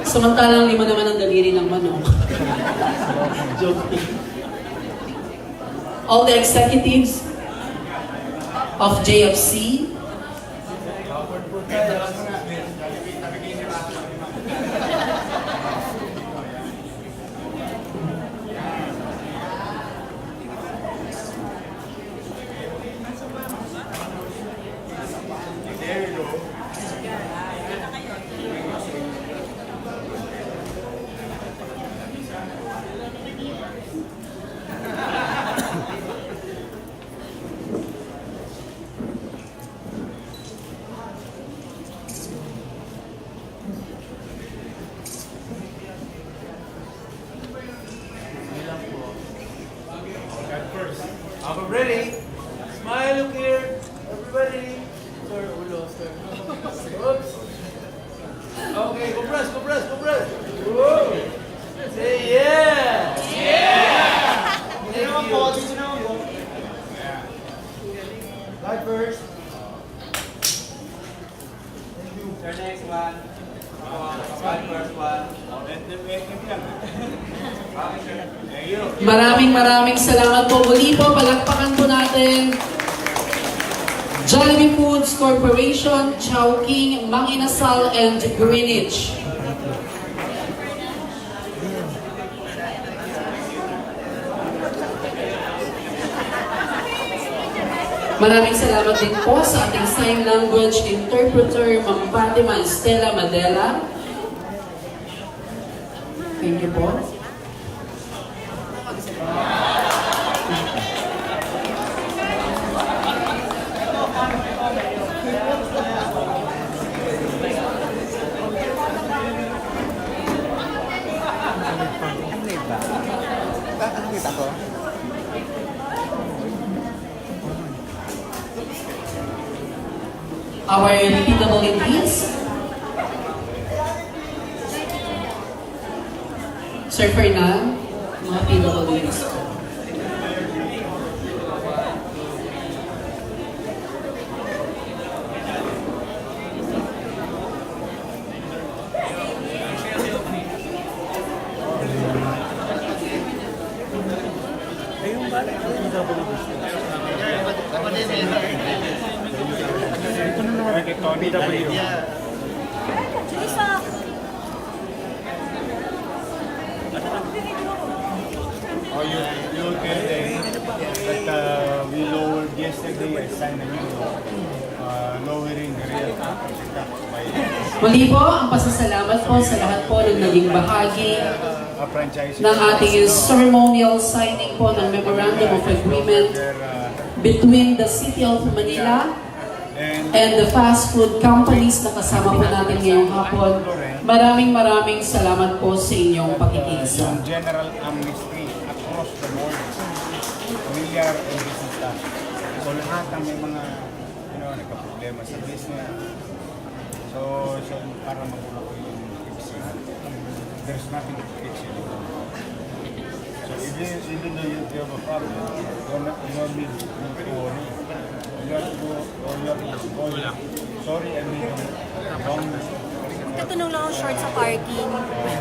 Samantalang 5 naman ang daliri ng manok. Joke. All the executives of JFC, Right first. Sir, next one. Slide first one. Etnip lang. Okay, sir. Thank you. Maraming salamat po. Muli po, palakpakan po natin Jollibee Foods Corporation, Chowking, Mang Inasal, and Greenwich. Maraming salamat din po sa ating sign language interpreter, Ma'am Fatima Estela Madela. Thank you po. Our PWDS. Sir Fernan, mga PWDS. Oh, you'll get that we lowered yesterday. I signed a new lowering the real tax by Muli po, ang pasasalamat po sa lahat po ng naging bahagi a franchise. ng ating ceremonial signing po ng Memorandum of Agreement between the City of Manila and the fast food companies na kasama po natin ngayong hapon. Maraming salamat po sa inyong pakikiisa. Yung general amnesty across the board, familiar and business tax. So lahat ng may mga nagka-problema sa business. So para magulo ko yung fixing. There's nothing to fix it. So even though you have a problem, you don't need to worry. You have to go, sorry, I made a wrong. Natanong lang ako short sa parking.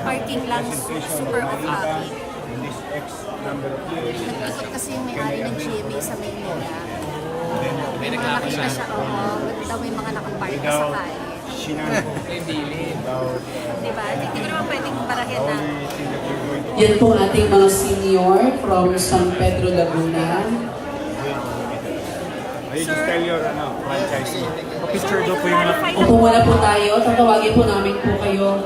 Parking lang, super off akin. In this X number of years, Nag-ikot kasi yung may-ari ng GMA sa Maynila. then Nakita siya, daw may mga nakapark na sa kaya. Shinango. Without Diba? Hindi ko naman pwedeng parahin na. only thing that you're going to Yan po ang ating mga senior from San Pedro, Laguna. I just tell your franchise. Picture daw po yung Upo muna po tayo. Tatawagin po namin po kayo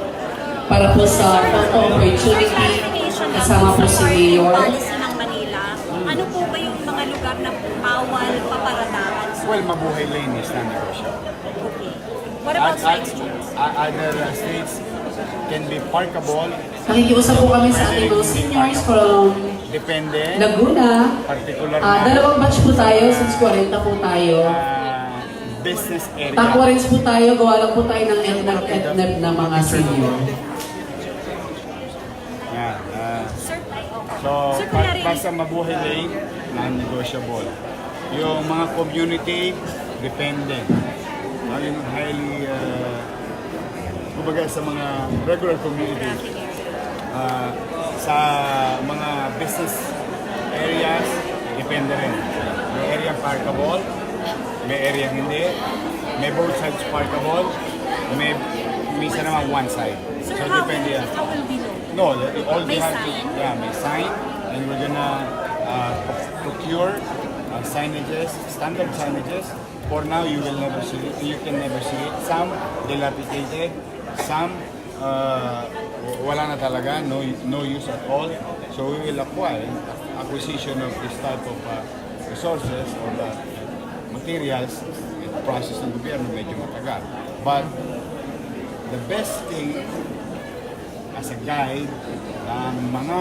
para po sa photo opportunity. Kasama po si Mayor. Policy ng Manila. Ano po ba yung mga lugar na bawal paparadahan? Well, Mabuhay Lane is non-negotiable. Okay. What about side streets? Other streets can be parkable. Nakikiusap po kami sa ating mga seniors from Depende. Laguna. Particular Dalawang batch po tayo since 40 po tayo. business area. Takwarins po tayo, gawa lang po tayo ng etnep na mga senior. Yan. Sir, So, Sir, kunwari, basta Mabuhay Lane, non-negotiable. Yung mga community, depende. Yung highly, kumbaga sa mga regular community, sa mga business areas, depende rin. May area parkable, may area hindi, may both sides parkable, may minsan naman one side. Sir, So, how depende yan. will be known? No, all May they have to, sign? yeah, may sign, and we're gonna procure signages, standard signages. For now, you will never see it. You can never see it. Some dilapidated, some wala na talaga, no use at all. So we will acquire acquisition of this type of resources or the materials. The process ng gobyerno medyo matagal. But the best thing as a guide ng mga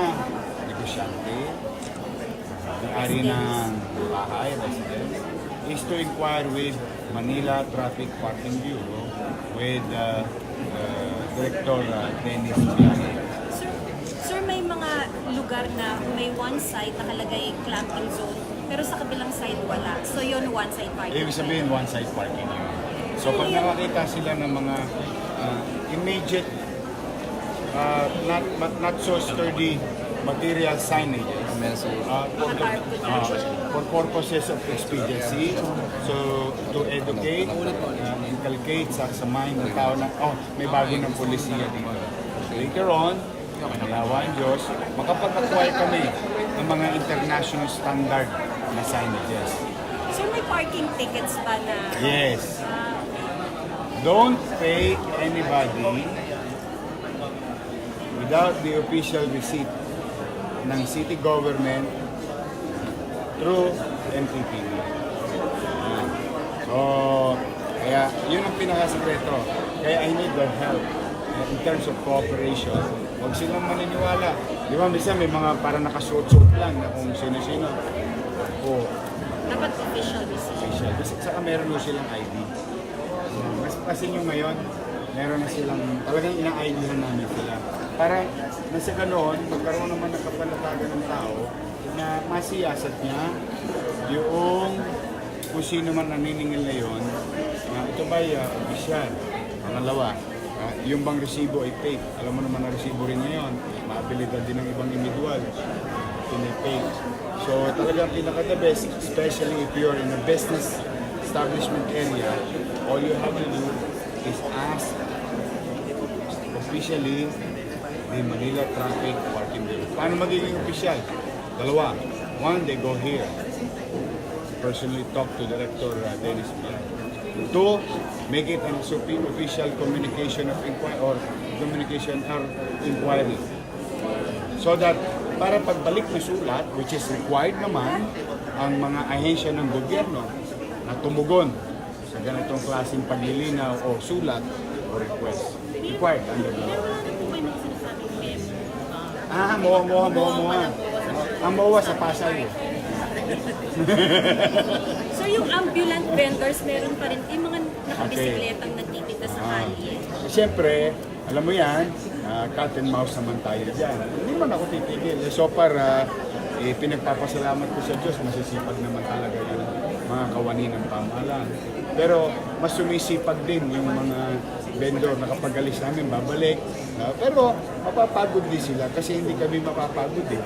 negosyante, may-ari ng bahay, residence, is to inquire with Manila Traffic Parking Bureau with Director Dennis Bianchi. Sir, may mga lugar na may one side nakalagay clamping zone Pero sa kabilang side wala. So yun, one-side parking. Ibig sabihin, one-side parking yun. So pag nakakita sila ng mga immediate, not so sturdy material signage, for purposes of expediency, so to educate, inculcate sa mind ng tao na, may bago ng polisiya dito. Later on, manilawa ang Diyos, makapag-acquire kami ng mga international standard na signages. So may parking tickets ba na? Yes. Don't pay anybody without the official receipt ng city government through MTPB. So, kaya yun ang pinakasekreto. Kaya I need their help in terms of cooperation. Huwag silang maniniwala. Di ba, minsan may mga para nakasuot-suot lang na kung sino-sino. O, Dapat official receipt. official. Kasi saka meron mo silang ID. Mas kasi yung ngayon, meron na silang, talagang ina-ID-han namin sila. Para nasa ganoon, magkaroon naman ng kapalatagan ng tao na masiyasat niya yung kung sino man naniningil na yun, na ito ba'y opisyal. Pangalawa, yung bang resibo ay fake. Alam mo naman na resibo rin ngayon, maabilidad din ng ibang individual. Fake. So talagang pinaka-the best, especially if you're in a business establishment area, all you have to do is ask officially the Manila Traffic Parking Bureau. Paano magiging official? Dalawa. One, they go here. Personally talk to Director Dennis Pilar. Two, make it an official communication of inquiry or inquiry. So that para pagbalik na sulat, which is required naman ang mga ahensya ng gobyerno na tumugon sa ganitong klaseng paglilinaw o sulat o request. Required under the law. MOA. Ang MOA sa Pasay. So yung ambulant vendors, meron pa rin yung mga nakabisikletang nagtitinda sa kalye. Siyempre, alam mo yan, cat and mouse naman tayo dyan. Hindi naman ako titigil. So far, pinagpapasalamat ko sa Diyos, masisipag naman talaga yung mga kawani ng pamahalaan. Pero mas sumisipag din yung mga vendor na kapag alis namin, babalik. Pero mapapagod din sila kasi hindi kami mapapagod eh.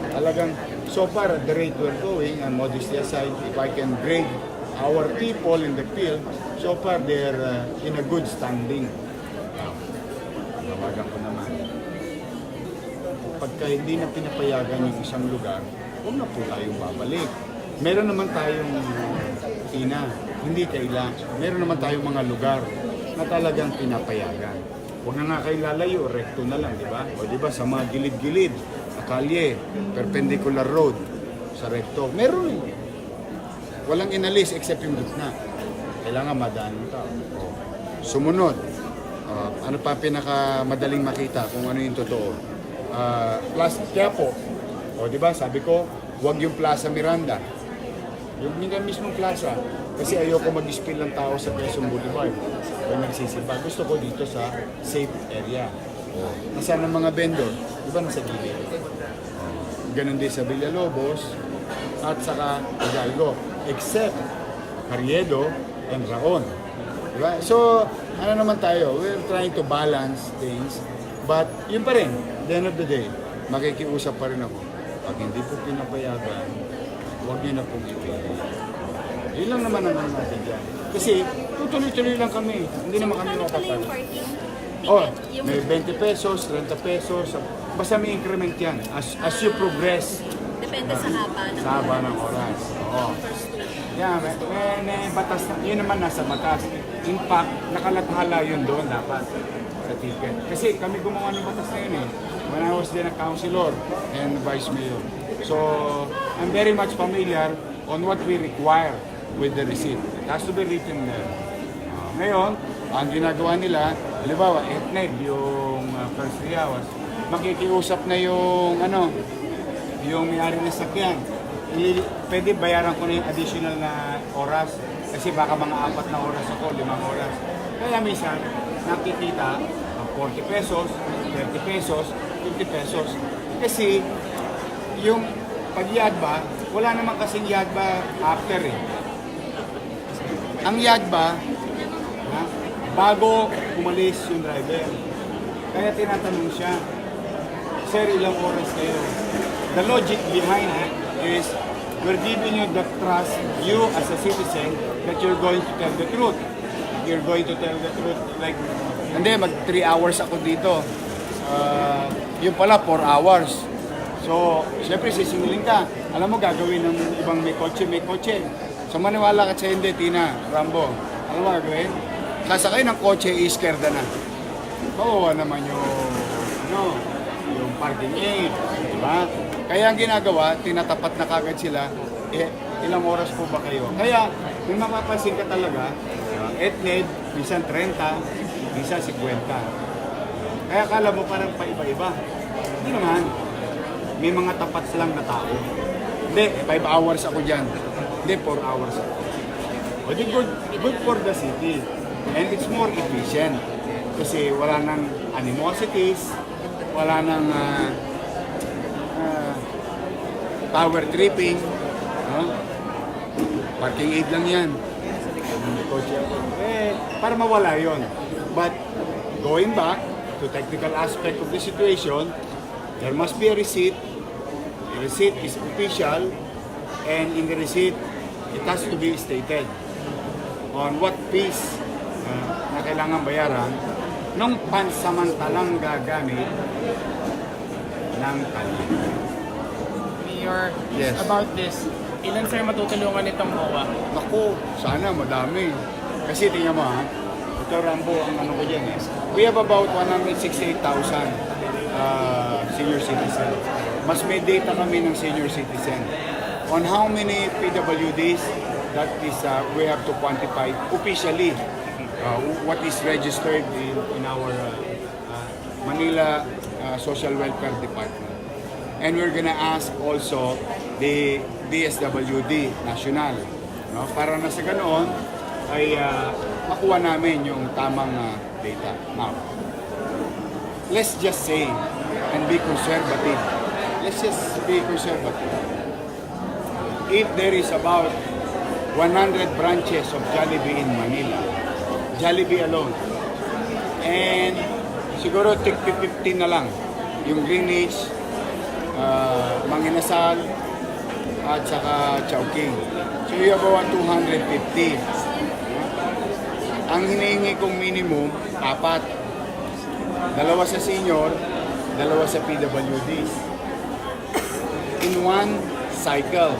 Talagang, so far, at the rate we're going, and modesty aside, if I can grade our people in the field, so far they're in a good standing. Tawagan ko naman. Pagka hindi na pinapayagan yung isang lugar, huwag na po tayong babalik. Meron naman tayong hindi kailangan. Meron naman tayong mga lugar na talagang pinapayagan. Huwag na nga kayo lalayo, recto na lang, di ba? O di ba, sa mga gilid-gilid, sa kalye, perpendicular road, sa recto. Meron eh. Walang inalis except yung gitna. Kailangan madaan yung tao. Sumunod. Ano pa pinakamadaling makita kung ano yung totoo? Plus, Quiapo. O di ba, sabi ko, huwag yung Plaza Miranda. Yung mismong plaza. Kasi ayoko mag-spill ng tao sa Quezon Boulevard. O nagsisimba. Gusto ko dito sa safe area. Nasaan ang mga vendor? Di ba nasa gilid? Ganon din sa Villalobos at saka Hidalgo. Except Carriedo and Raon. Di ba? So, ano naman tayo? We're trying to balance things. But, yun pa rin. At the end of the day, makikiusap pa rin ako. Pag hindi po pinapayagan, huwag niyo na pong ipili. Yun lang naman ang ano natin dyan. Kasi, tutuloy-tuloy lang kami. Hindi naman kami makapag. May 20 pesos, 30 pesos. Basta may increment yan. As you progress. Depende sa haba ng Sa haba ng oras. Oo. Yeah, may batas na. Yun naman nasa batas. In fact, nakalathala yun doon dapat sa ticket. Kasi kami gumawa ng batas na yun eh. When I was then a councilor and vice mayor. So, I'm very much familiar on what we require with the receipt. It has to be written there. Ngayon, ang ginagawa nila, halimbawa, etned, yung first 3 hours, makikiusap na yung, yung may-ari ng sakyan. Pwede bayaran ko na yung additional na oras kasi baka mga 4 na oras ako, 5 oras. Kaya minsan, nakikita 40 pesos, 30 pesos, 50 pesos. Kasi yung pag-iad ba, wala naman kasing yagba after eh. Ang yagba, ha, bago umalis yung driver. Kaya tinatanong siya, sir, ilang oras kayo? The logic behind it is, we're giving you the trust, you as a citizen, that you're going to tell the truth. You're going to tell the truth. Like, hindi, mag 3 hours ako dito. Yung pala, 4 hours. So, syempre, sisingilin ka. Alam mo, gagawin ng ibang may kotse. So, maniwala ka sa hindi, Tina, Rambo. Alam mo gagawin? Sasakay ng kotse, iskerda na. Oo, naman yung parking aid, di ba? Kaya ang ginagawa, tinatapat na kagad sila, ilang oras po ba kayo? Kaya, kung mapapansin ka talaga, etned, minsan 30, minsan 50. Kaya akala mo parang paiba-iba. Hindi naman. May mga tapat lang na tao. Hindi, 5 hours ako dyan. Hindi, 4 hours ako. O di good for the city. And it's more efficient. Kasi wala nang animosities, wala nang power tripping. Parking aid lang yan. Para mawala yon. But going back to technical aspect of the situation, there must be a receipt. The receipt is official, and in the receipt, it has to be stated on what fees na kailangan bayaran nung pansamantalang gagamit ng kalye. Mayor, Yes. about this, ilan sir matutulungan itong MOA? Naku, sana madami. Kasi tingnan mo ha, ito Rambo, ang ano ko dyan eh. We have about 168,000 senior citizen. Mas may data kami ng senior citizen. On how many PWDs, that is, we have to quantify officially what is registered in our Manila Social Welfare Department. And we're gonna ask also the DSWD National, no? Para na sa ganoon ay makuha namin yung tamang data. Now, let's just say and be conservative. Let's just be conservative. If there is about 100 branches of Jollibee in Manila, Jollibee alone, and siguro tig 15 na lang yung Greenwich, Manginasal, at saka Chowking. So you have about 250. Ang hinihingi kong minimum, 4. 2 sa senior, 2 sa PWD. In one cycle.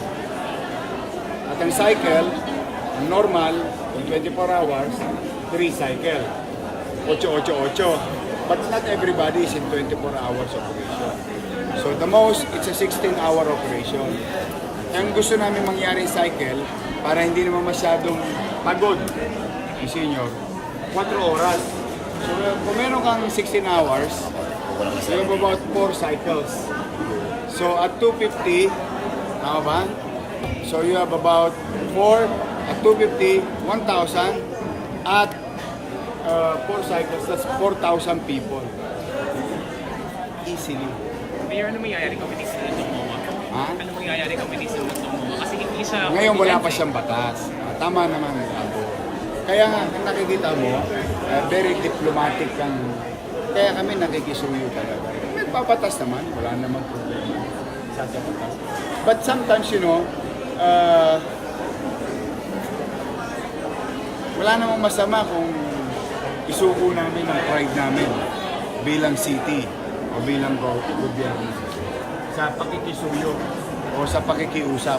At ang cycle, ang normal, in 24 hours, 3 cycle. 8-8-8. But not everybody is in 24 hours operation. So the most, it's a 16-hour operation. Ang gusto namin mangyari cycle, para hindi naman masyadong pagod yung senior, 4 oras. So kung meron kang 16 hours, you have about 4 cycles. So at 250, tama ba? So you have about 4 at 250, 1,000 at 4 cycles, that's 4,000 people. Easily. Mayor, ano mangyayari kung minister ng MOA? Ha? Ano mangyayari kung minister ng MOA? Kasi hindi siya... Ngayon wala pa siyang batas. Tama naman ako. Kaya nga, kung nakikita mo, very diplomatic kang... Kaya kami nakikisuyo talaga. Nagpapatas naman, wala namang problema. Sasapatas. But sometimes, you know, wala namang masama kung isuko namin ang pride namin bilang city o bilang gobyerno sa pakikisuyo o sa pakikiusap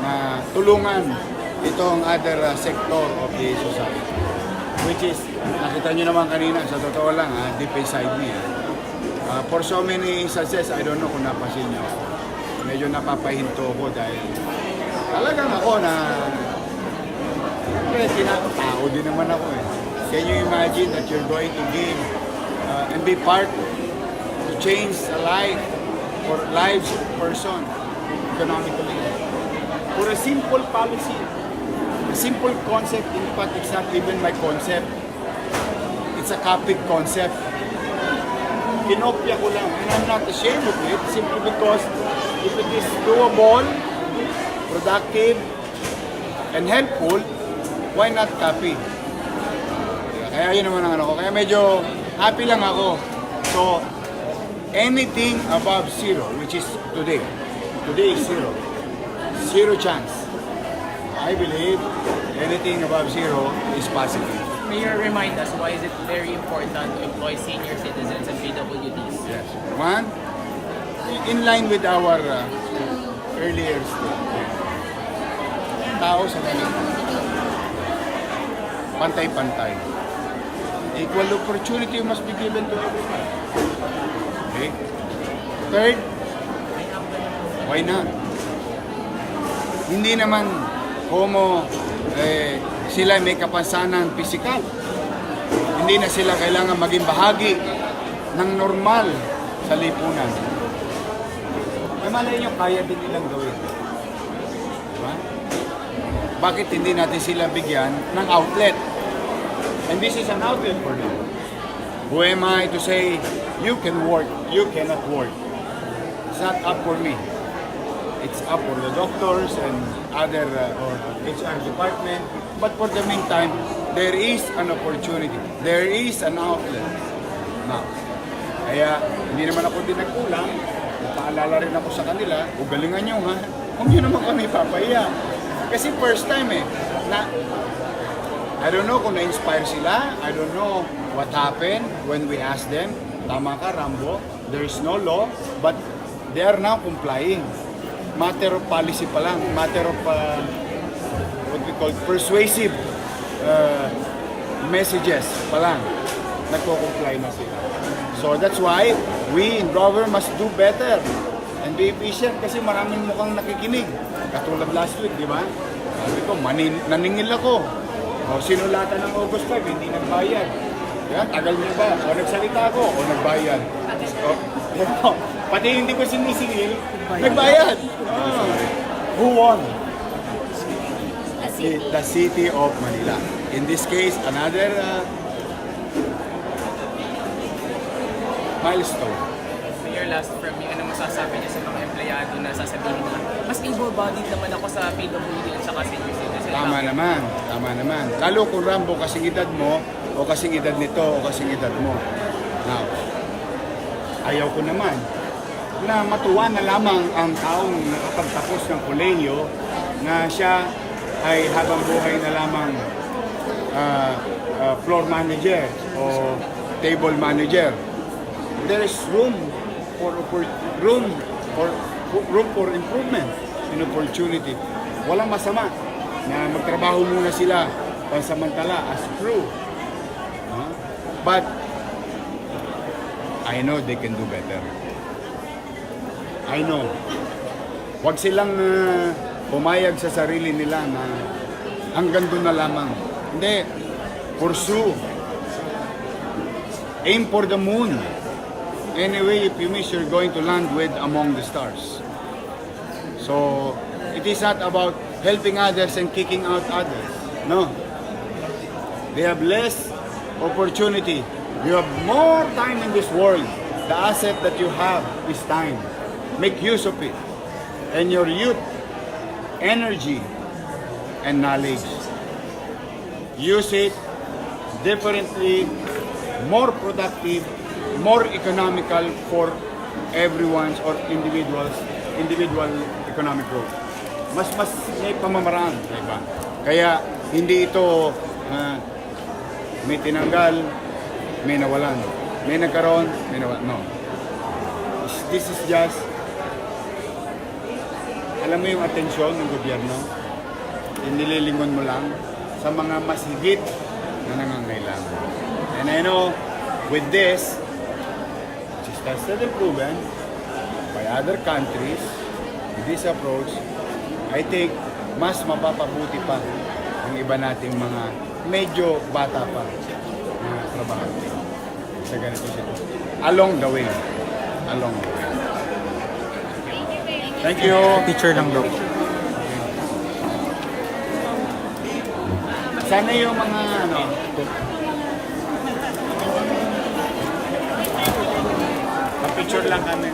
na tulungan itong other sector of the society, which is, nakita nyo naman kanina, sa totoo lang, deep inside me. For so many instances, I don't know kung napasin nyo, medyo napapahinto ko dahil talagang ako na tinatao din naman ako eh. Can you imagine that you're going to give and be part to change a life or lives of a person economically for a simple policy, a simple concept? In fact, it's not even my concept. It's a copied concept. Kinopya ko lang, and I'm not ashamed of it simply because if it is doable productive, and helpful, why not copy? Kaya yun naman ang ano ko. Kaya medyo happy lang ako. So, anything above zero, which is today. Today is zero. Zero chance. I believe anything above zero is positive. Mayor, remind us why is it very important to employ senior citizens and PWDs? Yes. One, in line with our earlier statement. Tao sa ganito. Pantay-pantay. Equal opportunity must be given to everyone. Okay? Third, why not? Hindi naman sila may kapansanan pisikal. Hindi na sila kailangan maging bahagi ng normal sa lipunan. May malay nyo, kaya din nilang gawin. Diba? Bakit hindi natin sila bigyan ng outlet? And this is an outlet for them. Who am I to say, you can work, you cannot work? It's not up for me. It's up for the doctors and other or HR department. But for the meantime, there is an opportunity. There is an outlet. Now, kaya hindi naman ako din nagkulang. Paalala rin ako sa kanila, ugalingan nyo ha. Huwag nyo naman kami papaya. Kasi first time na I don't know kung na-inspire sila. I don't know what happened when we asked them. Tama ka, Rambo. There is no law, but they are now complying. Matter of policy pa lang. Matter of what we call persuasive messages pa lang. Nagko-comply na sila. So that's why we in government must do better and be efficient kasi maraming mukhang nakikinig. Katulad last week, di ba? Sabi ko, naningil ako. O sinulatan ng August 5, hindi nagbayad. Yan, tagal mo ba? O nagsalita ako, o nagbayad. O, pati hindi ko sinisingil, nagbayad. Oh. Who won? The city of Manila. In this case, another milestone. Mayor, last from you, ano masasabi niyo sa mga empleyado na sasabihin na mas able-bodied naman ako sa PWD at saka senior citizen? Tama naman, tama naman. Lalo kung Rambo, kasing edad mo, o kasing edad nito, o kasing edad mo. Now, ayaw ko naman na matuwa na lamang ang taong nakapagtapos ng kolehiyo na siya ay habang buhay na lamang floor manager o table manager. There is room for improvement and opportunity. Walang masama na magtrabaho muna sila pansamantala as crew. But I know they can do better. I know. Huwag silang pumayag sa sarili nila na hanggang doon na lamang. Hindi. Pursue. Aim for the moon. Anyway, if you miss, you're going to land with among the stars. So, it is not about helping others and kicking out others. No. They have less opportunity. You have more time in this world. The asset that you have is time. Make use of it. And your youth, energy, and knowledge. Use it differently, more productive, more economical for everyone's or individual economic growth. Mas may pamamaraan, diba? Kaya hindi ito may tinanggal, may nawalan. May nagkaroon, may nawalan. No. This is just, alam mo yung atensyon ng gobyerno, nililingon mo lang sa mga mas higit na nangangailangan. And I know, with this, which is tested and proven by other countries, with this approach, I think mas mapapabuti pa ang iba nating mga medyo bata pa na trabahante sa ganito sitwasyon. Along the way. Along the way. Thank you. Teacher lang daw. Sana yung mga picture lang kami.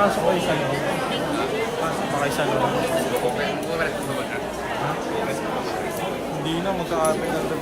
Pasok kayo sa loob. Pasok pa kayo sa loob. Hindi na, magka-amin ang the